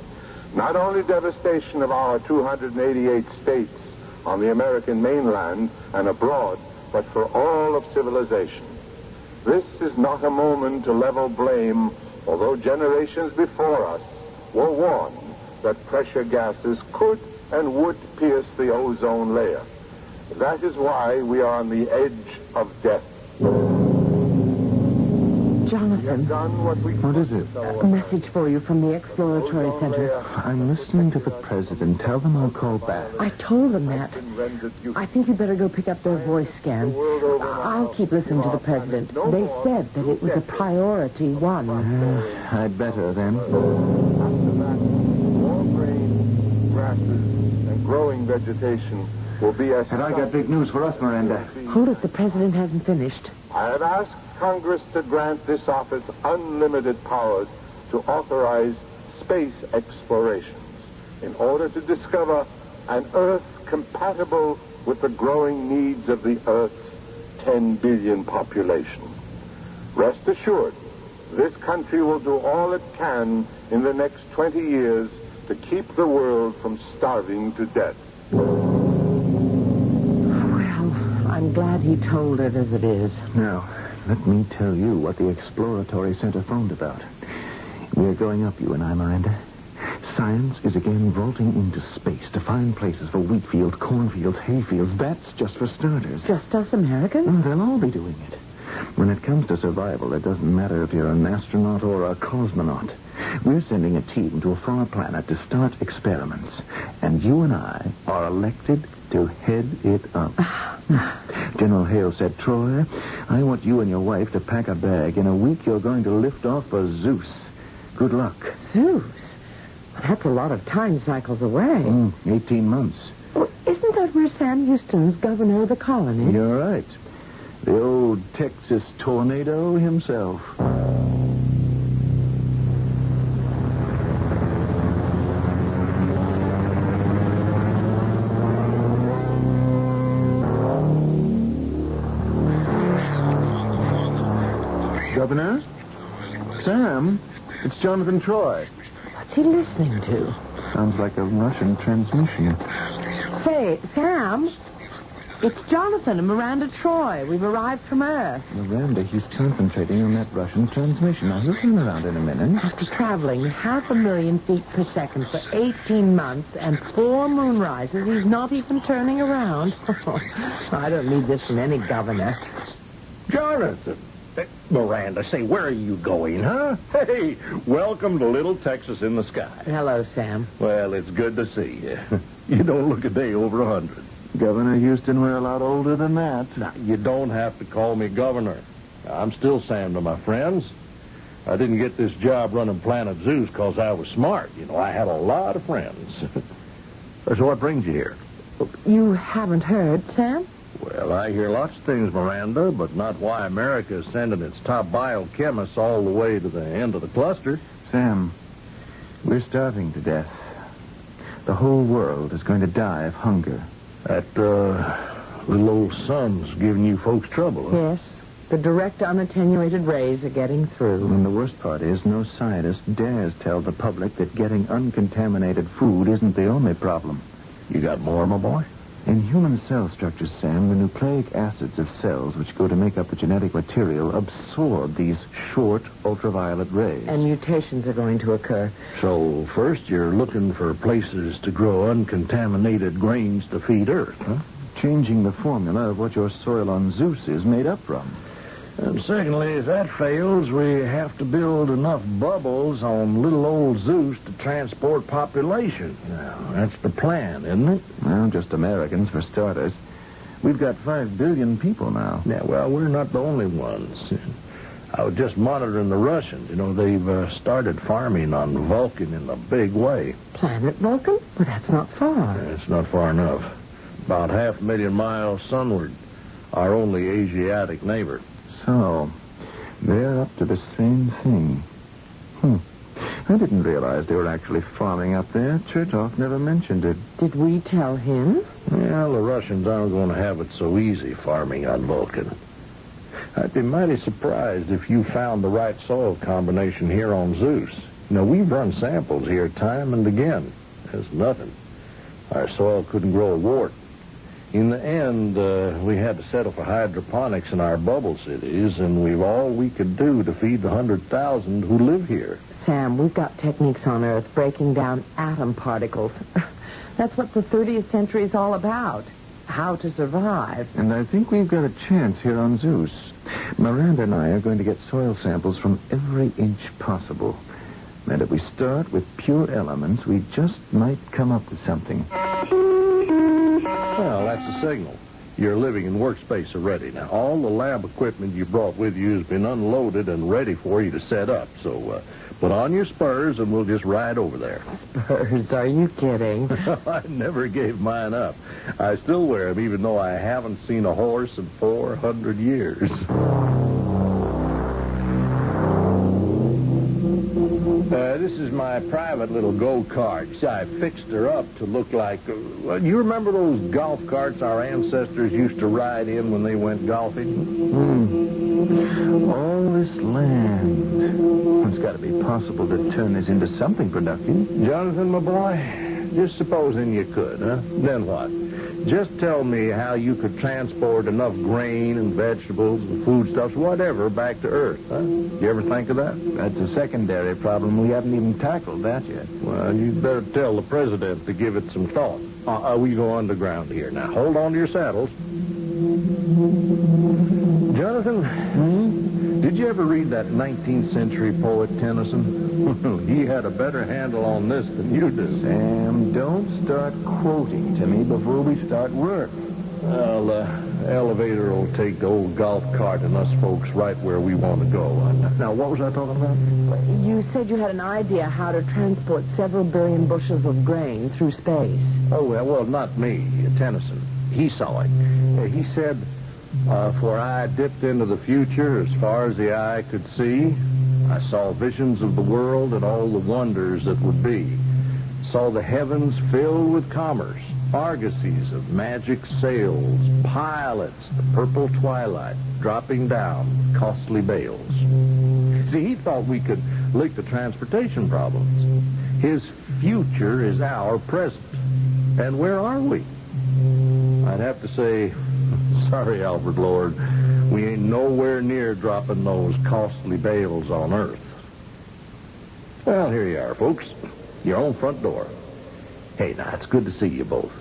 Not only devastation of our 288 states on the American mainland and abroad, but for all of civilization. This is not a moment to level blame, although generations before us were warned that pressure gases could and would pierce the ozone layer. That is why we are on the edge of death. Jonathan. What is it? A message for you from the Exploratory Center. I'm listening to the president. Tell them I'll call back. I told them that. I think you better go pick up their voice scan. I'll keep listening to the president. They said that it was a priority one. I'd better, then. More grain, grasses, and growing vegetation will be as... And I got big news for us, Miranda. Hold it, the president hasn't finished. I have asked Congress to grant this office unlimited powers to authorize space explorations in order to discover an Earth compatible with the growing needs of the Earth's 10 billion population. Rest assured, this country will do all it can in the next 20 years to keep the world from starving to death. Well, I'm glad he told it as it is. Now, let me tell you what the Exploratory Center phoned about. We're going up, you and I, Miranda. Science is again vaulting into space to find places for wheat fields, cornfields, hayfields. That's just for starters. Just us Americans? Oh, they'll all be doing it. When it comes to survival, it doesn't matter if you're an astronaut or a cosmonaut. We're sending a team to a far planet to start experiments. And you and I are elected to head it up. General Hale said, Troy, I want you and your wife to pack a bag. In a week, you're going to lift off for Zeus. Good luck. Zeus? That's a lot of time cycles away. 18 months. Well, isn't that where Sam Houston's governor of the colony? You're right. The old Texas tornado himself. Governor? Sam? It's Jonathan Troy. What's he listening to? Sounds like a Russian transmission. Say, Sam, it's Jonathan and Miranda Troy. We've arrived from Earth. Miranda, he's concentrating on that Russian transmission. Now, he'll turn around in a minute. After traveling 500,000 feet per second for 18 months and 4 moonrises, he's not even turning around. I don't need this from any governor. Jonathan. Miranda, say, where are you going, huh? Hey, welcome to Little Texas in the sky. Hello, Sam. Well, it's good to see you. You don't look a day over 100. Governor Houston, we're a lot older than that. Now, you don't have to call me governor. I'm still Sam to my friends. I didn't get this job running Planet Zeus because I was smart. You know, I had a lot of friends. So what brings you here? You haven't heard, Sam? Well, I hear lots of things, Miranda, but not why America is sending its top biochemists all the way to the end of the cluster. Sam, we're starving to death. The whole world is going to die of hunger. That, little old sun's giving you folks trouble, huh? Yes. The direct unattenuated rays are getting through. And the worst part is no scientist dares tell the public that getting uncontaminated food isn't the only problem. You got more, my boy? In human cell structures, Sam, the nucleic acids of cells which go to make up the genetic material absorb these short ultraviolet rays. And mutations are going to occur. So first you're looking for places to grow uncontaminated grains to feed Earth, huh? Changing the formula of what your soil on Zeus is made up from. And secondly, if that fails, we have to build enough bubbles on little old Zeus to transport population. Now, that's the plan, isn't it? Well, just Americans, for starters. We've got 5 billion people now. Yeah, well, we're not the only ones. I was just monitoring the Russians. You know, they've started farming on Vulcan in a big way. Planet Vulcan? Well, that's not far. Yeah, it's not far enough. About 500,000 miles sunward. our only Asiatic neighbor. So, they're up to the same thing. I didn't realize they were actually farming up there. Chertoff never mentioned it. Did we tell him? Well, the Russians aren't going to have it so easy farming on Vulcan. I'd be mighty surprised if you found the right soil combination here on Zeus. We've run samples here time and again. There's nothing. Our soil couldn't grow a wart. In the end, we had to settle for hydroponics in our bubble cities, and we've all we could do to feed the 100,000 who live here. Sam, we've got techniques on Earth breaking down atom particles. That's what the 30th century is all about. How to survive. And I think we've got a chance here on Zeus. Miranda and I are going to get soil samples from every inch possible. And if we start with pure elements, we just might come up with something. Well, that's a signal. Your living and workspace are ready. Now, all the lab equipment you brought with you has been unloaded and ready for you to set up. So, put on your spurs and we'll just ride over there. Spurs? Are you kidding? I never gave mine up. I still wear them, even though I haven't seen a horse in 400 years. This is my private little go-kart. I fixed her up to look like... you remember those golf carts our ancestors used to ride in when they went golfing? All this land. It's got to be possible to turn this into something productive. Jonathan, my boy, just supposing you could, huh? Then what? Just tell me how you could transport enough grain and vegetables and foodstuffs, whatever, back to Earth, huh? You ever think of that? That's a secondary problem. We haven't even tackled that yet. Well, you'd better tell the president to give it some thought. We go underground here. Now, hold on to your saddles. Jonathan, did you ever read that 19th century poet Tennyson? He had a better handle on this than you do. Sam, don't start quoting to me before we start work. Well, the elevator will take the old golf cart and us folks right where we want to go. Now, what was I talking about? You said you had an idea how to transport several billion bushels of grain through space. Oh, well, not me. Tennyson. He saw it. He said, for I dipped into the future as far as the eye could see. I saw visions of the world and all the wonders that would be. Saw the heavens filled with commerce, argosies of magic sails, pilots, the purple twilight, dropping down costly bales. See, he thought we could lick the transportation problems. His future is our present. And where are we? I'd have to say, sorry, Alfred Lord, we ain't nowhere near dropping those costly bales on Earth. Well, here you are, folks. Your own front door. Hey, now, it's good to see you both.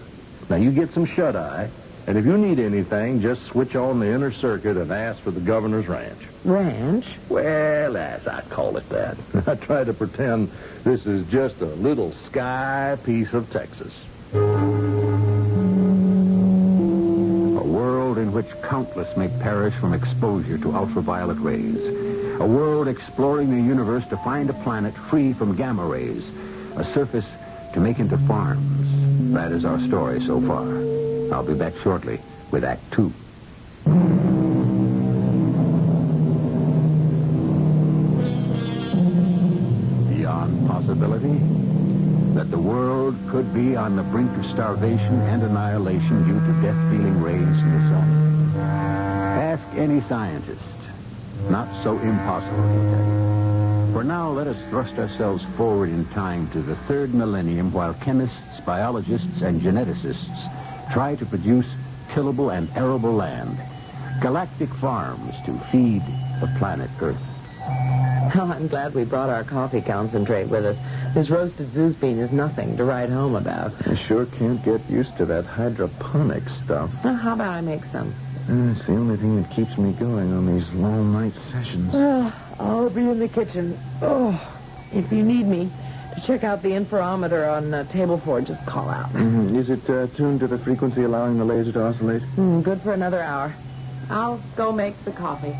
Now, you get some shut-eye, and if you need anything, just switch on the inner circuit and ask for the governor's ranch. Ranch? Well, as I call it that. I try to pretend this is just a little sky piece of Texas. In which countless may perish from exposure to ultraviolet rays. A world exploring the universe to find a planet free from gamma rays. A surface to make into farms. That is our story so far. I'll be back shortly with Act 2. Beyond possibility that the world could be on the brink of starvation and annihilation due to death-dealing rays from the sun. Ask any scientist. Not so impossible, he'll tell you. For now, let us thrust ourselves forward in time to the third millennium while chemists, biologists, and geneticists try to produce tillable and arable land. Galactic farms to feed the planet Earth. Oh, I'm glad we brought our coffee concentrate with us. This roasted Zeus bean is nothing to write home about. I sure can't get used to that hydroponic stuff. Well, how about I make some? It's the only thing that keeps me going on these long night sessions. I'll be in the kitchen. If you need me to check out the interferometer on table 4, just call out. Is it tuned to the frequency allowing the laser to oscillate? Good for another hour. I'll go make the coffee.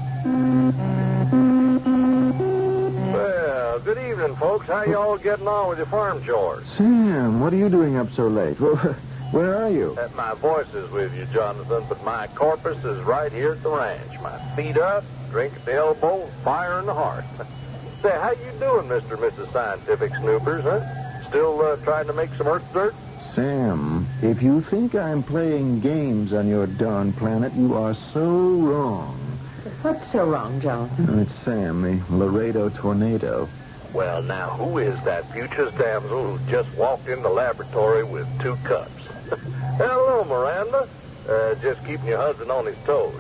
Well, good evening, folks. How you all getting on with your farm chores? Sam, what are you doing up so late? Well, Where are you? My voice is with you, Jonathan, but my corpus is right here at the ranch. My feet up, drink at the elbow, fire in the heart. Say, how you doing, Mr. and Mrs. Scientific Snoopers, huh? Still trying to make some earth dirt? Sam, if you think I'm playing games on your darn planet, you are so wrong. What's so wrong, Jonathan? It's Sam, the Laredo tornado. Well, now, who is that beauteous damsel who just walked in the laboratory with 2 cups? Hello, Miranda. Just keeping your husband on his toes.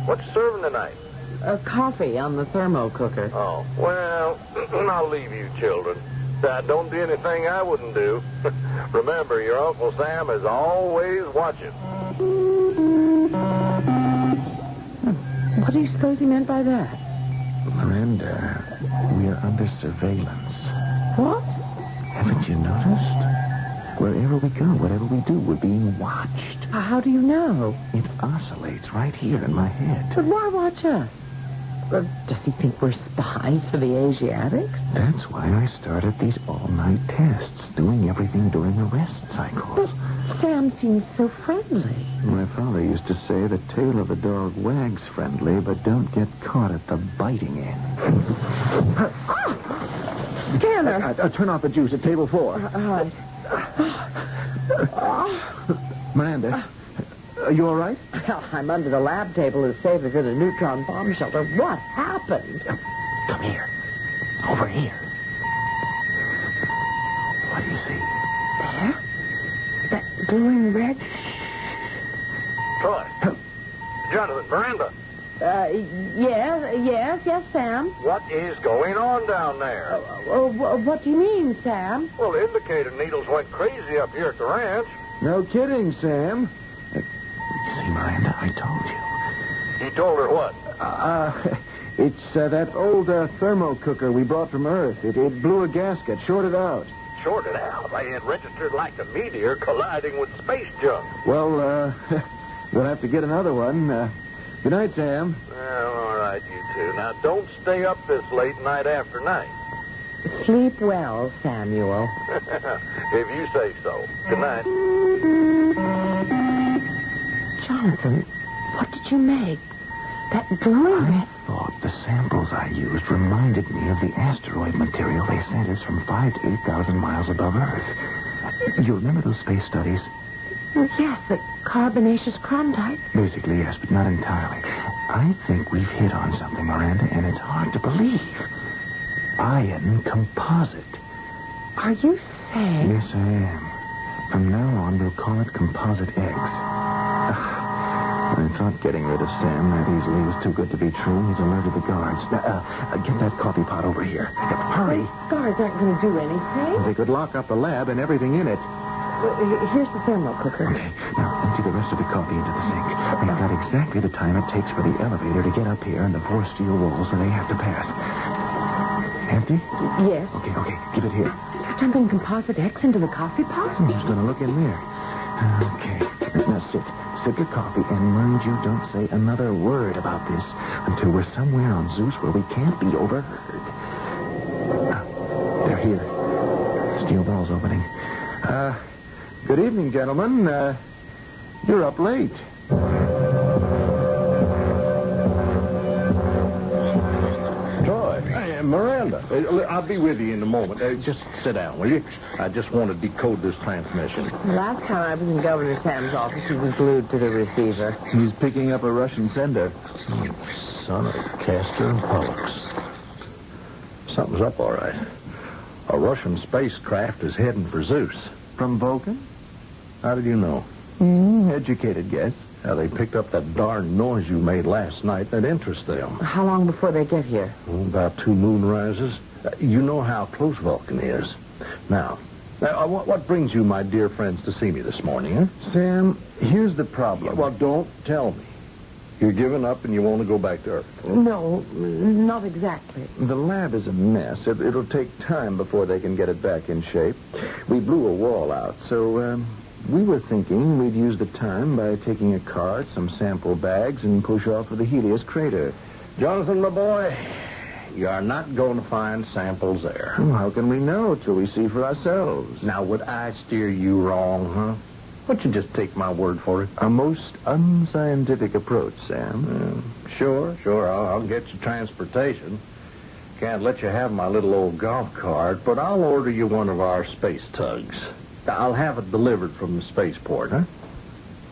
What you serving tonight? Coffee on the thermo cooker. Oh, well, I'll leave you children. Don't do anything I wouldn't do. Remember, your Uncle Sam is always watching. What do you suppose he meant by that? Miranda, we are under surveillance. What? Haven't you noticed? Wherever we go, whatever we do, we're being watched. How do you know? It oscillates right here in my head. But why watch us? Does he think we're spies for the Asiatics? That's why I started these all-night tests, doing everything during the rest cycles. But Sam seems so friendly. My father used to say the tail of a dog wags friendly, but don't get caught at the biting end. Scanner! Turn off the juice at table 4. All right. Miranda, are you all right? Well, I'm under the lab table as safe as in a neutron bomb shelter. What happened? Come here. Over here. What do you see? There? That glowing red? Troy. Jonathan, Miranda. Yes, Sam. What is going on down there? What do you mean, Sam? Well, the indicator needles went crazy up here at the ranch. No kidding, Sam. See, Miranda, I told you. You told her what? It's that old thermo cooker we brought from Earth. It blew a gasket, shorted out. Shorted out? It registered like a meteor colliding with space junk. Well, we'll have to get another one. Good night, Sam. Well, all right, you two. Now, don't stay up this late night after night. Sleep well, Samuel. If you say so. Good night. Jonathan, what did you make? That glowing I thought the samples I used reminded me of the asteroid material they sent us from 5,000 to 8,000 miles above Earth. You remember those space studies? Yes, the carbonaceous crondite. Basically, yes, but not entirely. I think we've hit on something, Miranda, and it's hard to believe. Iron composite. Are you saying? Yes, I am. From now on, we'll call it composite eggs. I thought getting rid of Sam that easily was too good to be true. He's alerted the guards. Get that coffee pot over here. Hurry. Guards aren't going to do anything. They could lock up the lab and everything in it. Here's the thermo cooker. Okay, now empty the rest of the coffee into the sink. We've got exactly the time it takes for the elevator to get up here and the 4 steel walls where they have to pass. Empty? Yes. Okay, give it here. You're dumping composite X into the coffee pot? I'm just going to look in there. Okay, now sit. Sip your coffee, and mind you, don't say another word about this until we're somewhere on Zeus where we can't be overheard. They're here. Steel doors opening. Good evening, gentlemen. You're up late. Troy. Hey, Miranda. I'll be with you in a moment. Just sit down, will you? I just want to decode this transmission. The last time I was in Governor Sam's office, he was glued to the receiver. He's picking up a Russian sender. Son of Castor and Pollux. Something's up, all right. A Russian spacecraft is heading for Zeus. From Vulcan? How did you know? Educated guess. Now, they picked up that darn noise you made last night. That interests them. How long before they get here? About 2 moon rises. You know how close Vulcan is. Now, what brings you, my dear friends, to see me this morning, huh? Sam, here's the problem. Well, don't tell me. You're giving up and you want to go back to Earth. No, not exactly. The lab is a mess. It'll take time before they can get it back in shape. We blew a wall out, so we were thinking we'd use the time by taking a cart, some sample bags, and push off for the Helios crater. Jonathan, my boy, you are not going to find samples there. Well, how can we know till we see for ourselves? Now, would I steer you wrong, huh? Why don't you just take my word for it? A most unscientific approach, Sam. Sure. I'll get you transportation. Can't let you have my little old golf cart, but I'll order you one of our space tugs. I'll have it delivered from the spaceport, huh?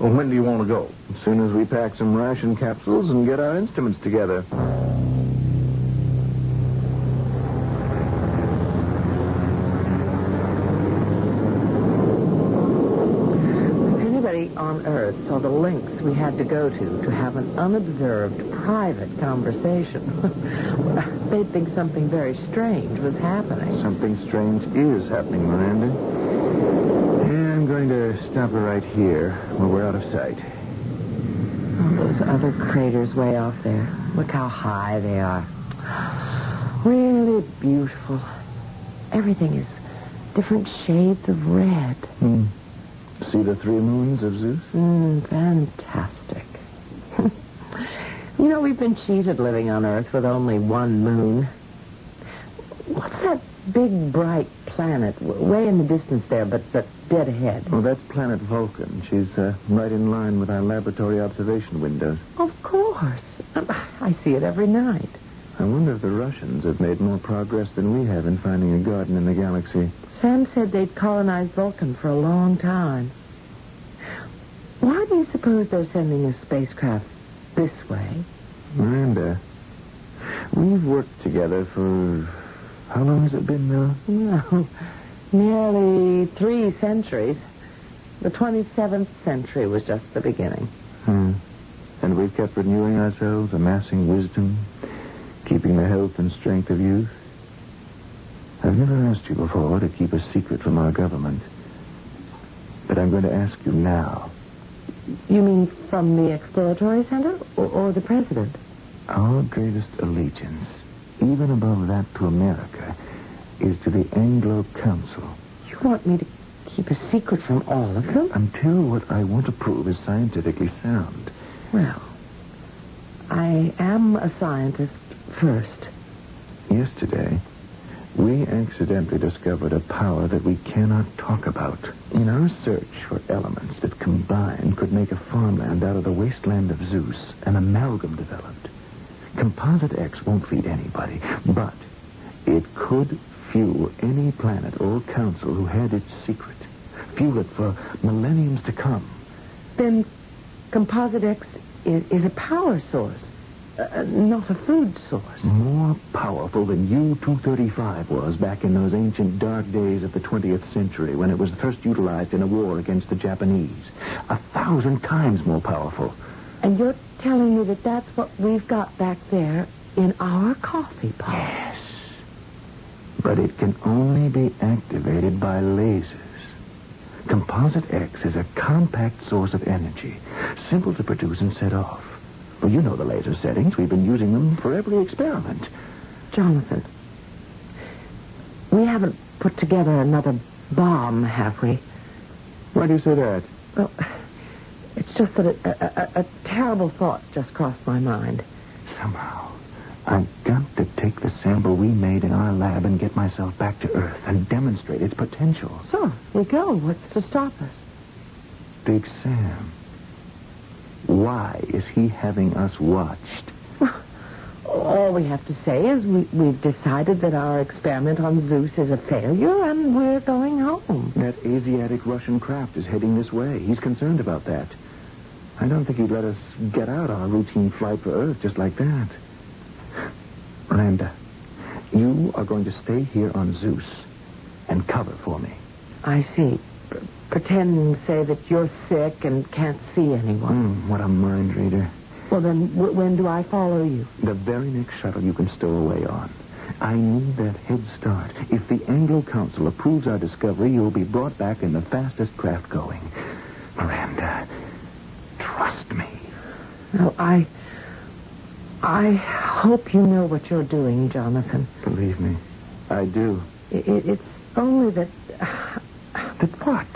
Well, when do you want to go? As soon as we pack some ration capsules and get our instruments together. On Earth saw the lengths we had to go to have an unobserved, private conversation. They'd think something very strange was happening. Something strange is happening, Miranda. Yeah, I'm going to stop her right here where we're out of sight. Oh, those other craters way off there. Look how high they are. Really beautiful. Everything is different shades of red. See the 3 moons of Zeus? Fantastic. You know, we've been cheated living on Earth with only 1 moon. What's that big, bright planet way in the distance there, but dead ahead? Well, that's planet Vulcan. She's right in line with our laboratory observation windows. Of course. I see it every night. I wonder if the Russians have made more progress than we have in finding a garden in the galaxy. Sam said they'd colonized Vulcan for a long time. Why do you suppose they're sending a spacecraft this way? Miranda, we've worked together for... How long has it been now? No, nearly 3 centuries. The 27th century was just the beginning. And we've kept renewing ourselves, amassing wisdom, keeping the health and strength of youth. I've never asked you before to keep a secret from our government. But I'm going to ask you now. You mean from the exploratory center or the president? Our greatest allegiance, even above that to America, is to the Anglo Council. You want me to keep a secret from all of them? Until what I want to prove is scientifically sound. Well, I am a scientist first. Yesterday, we accidentally discovered a power that we cannot talk about. In our search for elements that combined could make a farmland out of the wasteland of Zeus, an amalgam developed. Composite X won't feed anybody, but it could fuel any planet or council who had its secret. Fuel it for millenniums to come. Then Composite X is a power source. Not a food source. More powerful than U-235 was back in those ancient dark days of the 20th century when it was first utilized in a war against the Japanese. 1,000 times more powerful. And you're telling me that that's what we've got back there in our coffee pot? Yes. But it can only be activated by lasers. Composite X is a compact source of energy, simple to produce and set off. Well, you know the laser settings. We've been using them for every experiment. Jonathan, we haven't put together another bomb, have we? Why do you say that? Well, it's just that a terrible thought just crossed my mind. Somehow, I've got to take the sample we made in our lab and get myself back to Earth and demonstrate its potential. So, we go. What's to stop us? Big Sam. Why is he having us watched? All we have to say is we've decided that our experiment on Zeus is a failure and we're going home. That Asiatic Russian craft is heading this way. He's concerned about that. I don't think he'd let us get out on a routine flight for Earth just like that. Miranda, you are going to stay here on Zeus and cover for me. I see. Pretend, say, that you're sick and can't see anyone. What a mind reader. Well, then, when do I follow you? The very next shuttle you can stow away on. I need that head start. If the Anglo Council approves our discovery, you'll be brought back in the fastest craft going. Miranda, trust me. No, I hope you know what you're doing, Jonathan. Believe me, I do. It's only that... That what?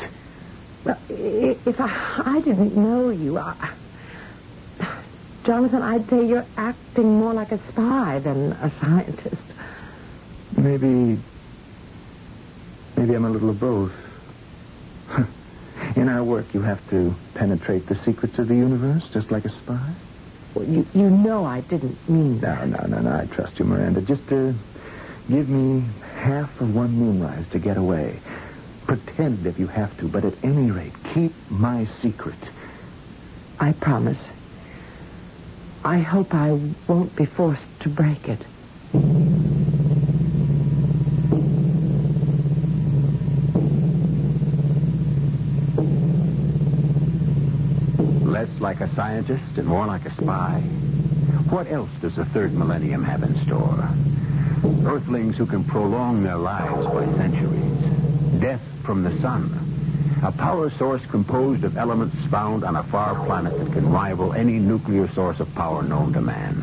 Well, if I didn't know you, Jonathan, I'd say you're acting more like a spy than a scientist. Maybe I'm a little of both. In our work, you have to penetrate the secrets of the universe, just like a spy. Well, you know I didn't mean that. No. I trust you, Miranda. Just give me half of one moonrise to get away. Pretend if you have to, but at any rate, keep my secret. I promise. I hope I won't be forced to break it. Less like a scientist and more like a spy. What else does the third millennium have in store? Earthlings who can prolong their lives by centuries. Death from the sun. A power source composed of elements found on a far planet that can rival any nuclear source of power known to man.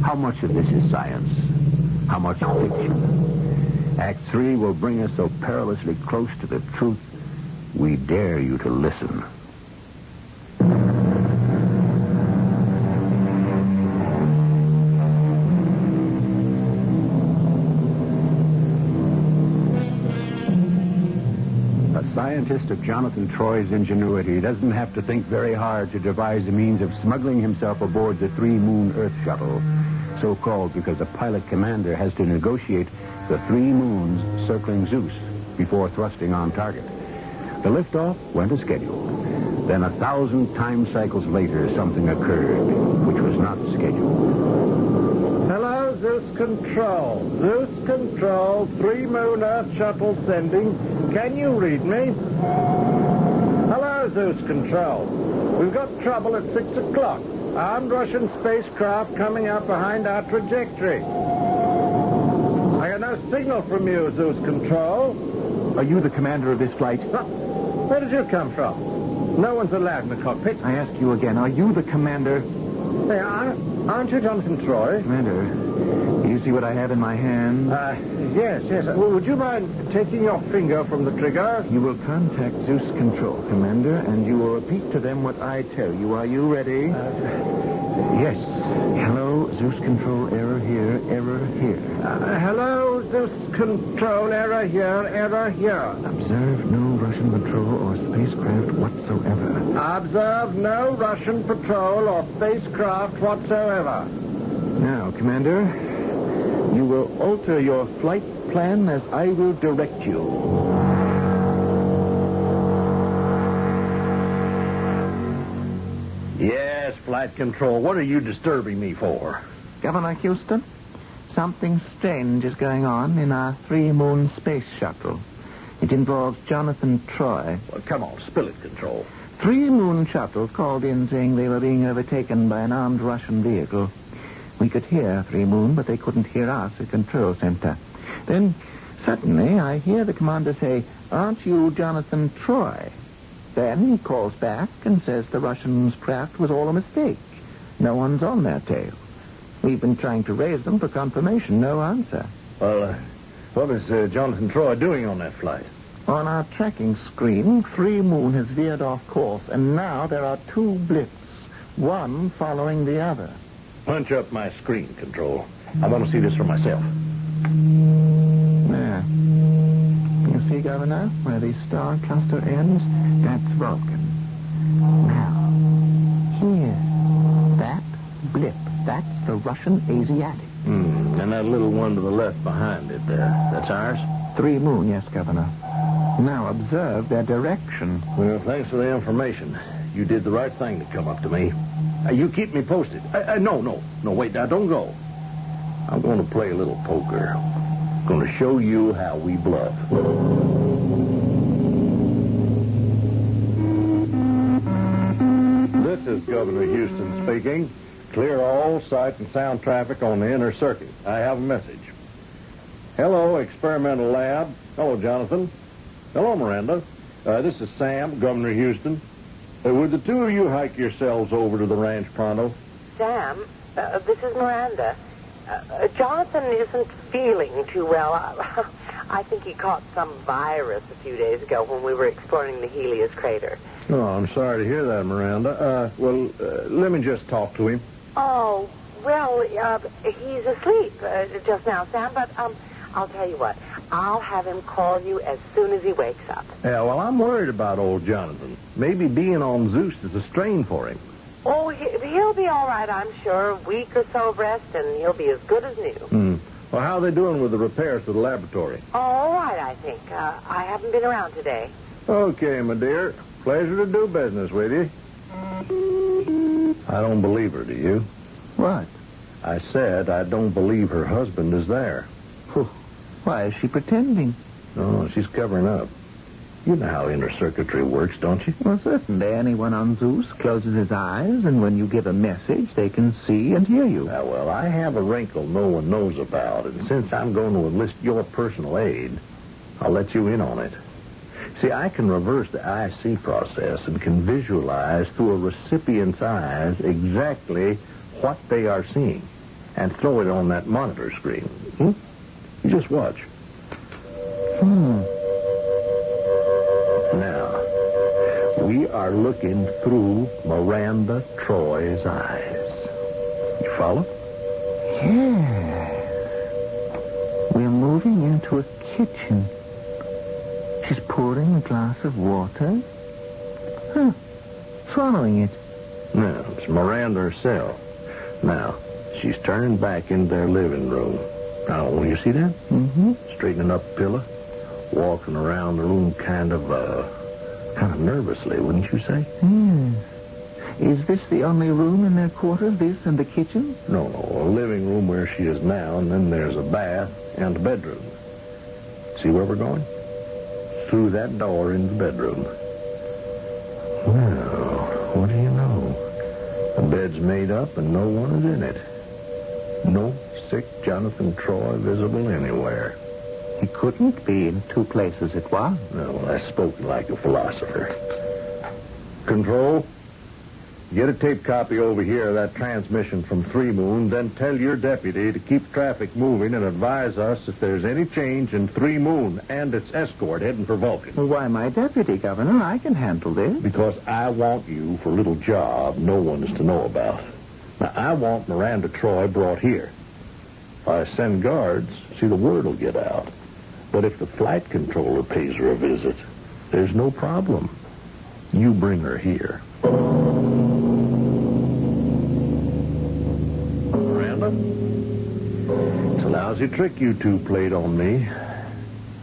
How much of this is science? How much fiction? Act 3 will bring us so perilously close to the truth, we dare you to listen. Scientist of Jonathan Troy's ingenuity doesn't have to think very hard to devise a means of smuggling himself aboard the 3 Moon Earth shuttle, so called because the pilot commander has to negotiate the 3 moons circling Zeus before thrusting on target. The liftoff went as scheduled. Then 1,000 time cycles later, something occurred which was not scheduled. Hello, Zeus Control. Zeus Control, 3 Moon Earth shuttle sending. Can you read me? Hello, Zeus Control. We've got trouble at 6 o'clock. Armed Russian spacecraft coming up behind our trajectory. I got no signal from you, Zeus Control. Are you the commander of this flight? Where did you come from? No one's allowed in the cockpit. I ask you again, are you the commander? Hey, aren't you Jonathan Troy? Commander, do you see what I have in my hand? Yes. Well, would you mind taking your finger from the trigger? You will contact Zeus Control, Commander, and you will repeat to them what I tell you. Are you ready? Yes. Hello, Zeus Control, error here, error here. Hello, Zeus Control, error here. Observe no Russian patrol or spacecraft whatsoever. Observe no Russian patrol or spacecraft whatsoever. Now, Commander, you will alter your flight plan as I will direct you. Yes, Flight Control. What are you disturbing me for? Governor Houston, something strange is going on in our 3 Moon space shuttle. It involves Jonathan Troy. Well, come on, spill it, Control. 3 Moon shuttles called in saying they were being overtaken by an armed Russian vehicle. We could hear 3 Moon, but they couldn't hear us at Control Center. Then, suddenly, I hear the commander say, "Aren't you Jonathan Troy?" Then he calls back and says the Russians' craft was all a mistake. No one's on their tail. We've been trying to raise them for confirmation. No answer. Well, what is Jonathan Troy doing on that flight? On our tracking screen, 3 Moon has veered off course, and now there are 2 blips, one following the other. Punch up my screen, Control. I want to see this for myself. There. You see, Governor, where the star cluster ends? That's Vulcan. Now, here. That blip. That's the Russian Asiatic. And that little one to the left behind it there. That's ours? 3 Moon, yes, Governor. Now observe their direction. Well, thanks for the information. You did the right thing to come up to me. You keep me posted. No, wait, now don't go. I'm going to play a little poker. I'm going to show you how we bluff. This is Governor Houston speaking. Clear all sight and sound traffic on the inner circuit. I have a message. Hello, experimental lab. Hello, Jonathan. Hello, Miranda. This is Sam, Governor Houston. Would the 2 of you hike yourselves over to the ranch pronto? Sam, this is Miranda. Jonathan isn't feeling too well. I think he caught some virus a few days ago when we were exploring the Helios crater. Oh, I'm sorry to hear that, Miranda. Let me just talk to him. Oh, well, he's asleep just now, Sam, but I'll tell you what. I'll have him call you as soon as he wakes up. Yeah, well, I'm worried about old Jonathan. Maybe being on Zeus is a strain for him. Oh, he'll be all right, I'm sure. A week or so of rest, and he'll be as good as new. Well, how are they doing with the repairs to the laboratory? All right, I think. I haven't been around today. Okay, my dear. Pleasure to do business with you. I don't believe her, do you? What? I said I don't believe her husband is there. Why is she pretending? No, she's covering up. You know how inner circuitry works, don't you? Well, certainly. Anyone on Zeus closes his eyes, and when you give a message, they can see and hear you. Well, I have a wrinkle no one knows about, and since I'm going to enlist your personal aid, I'll let you in on it. See, I can reverse the IC process and can visualize through a recipient's eyes exactly what they are seeing and throw it on that monitor screen. You just watch. Now, we are looking through Miranda Troy's eyes. You follow? Yes. We're moving into a kitchen. She's pouring a glass of water. Swallowing it. No, it's Miranda herself. Now, she's turning back into their living room. Now, will you see that? Mm-hmm. Straightening up a pillow, walking around the room kind of nervously, wouldn't you say? Yes. Is this the only room in their quarters, this and the kitchen? No, a living room where she is now, and then there's a bath and a bedroom. See where we're going? Through that door in the bedroom. Well, what do you know? The bed's made up and no one is in it. No sick Jonathan Troy visible anywhere. He couldn't be in two places at once. No, well, that's spoken like a philosopher. Control, get a tape copy over here of that transmission from Three Moon, then tell your deputy to keep traffic moving and advise us if there's any change in Three Moon and its escort heading for Vulcan. Well, why my deputy, Governor? I can handle this. Because I want you for a little job no one is to know about. Now, I want Miranda Troy brought here. If I send guards, see, the word will get out. But if the flight controller pays her a visit, there's no problem. You bring her here. Miranda, it's a lousy trick you two played on me.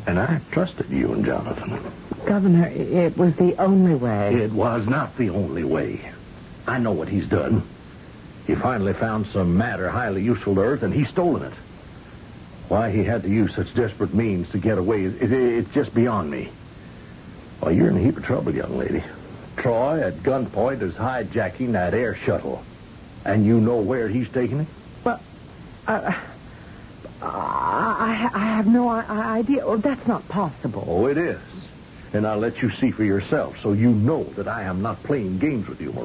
And I trusted you and Jonathan. Governor, it was the only way. It was not the only way. I know what he's done. He finally found some matter highly useful to Earth, and he's stolen it. Why he had to use such desperate means to get away, it's just beyond me. Well, you're in a heap of trouble, young lady. Troy, at gunpoint, is hijacking that air shuttle. And you know where he's taking it? Well, I have no idea. Oh, that's not possible. Oh, it is. And I'll let you see for yourself so you know that I am not playing games with you, Miranda.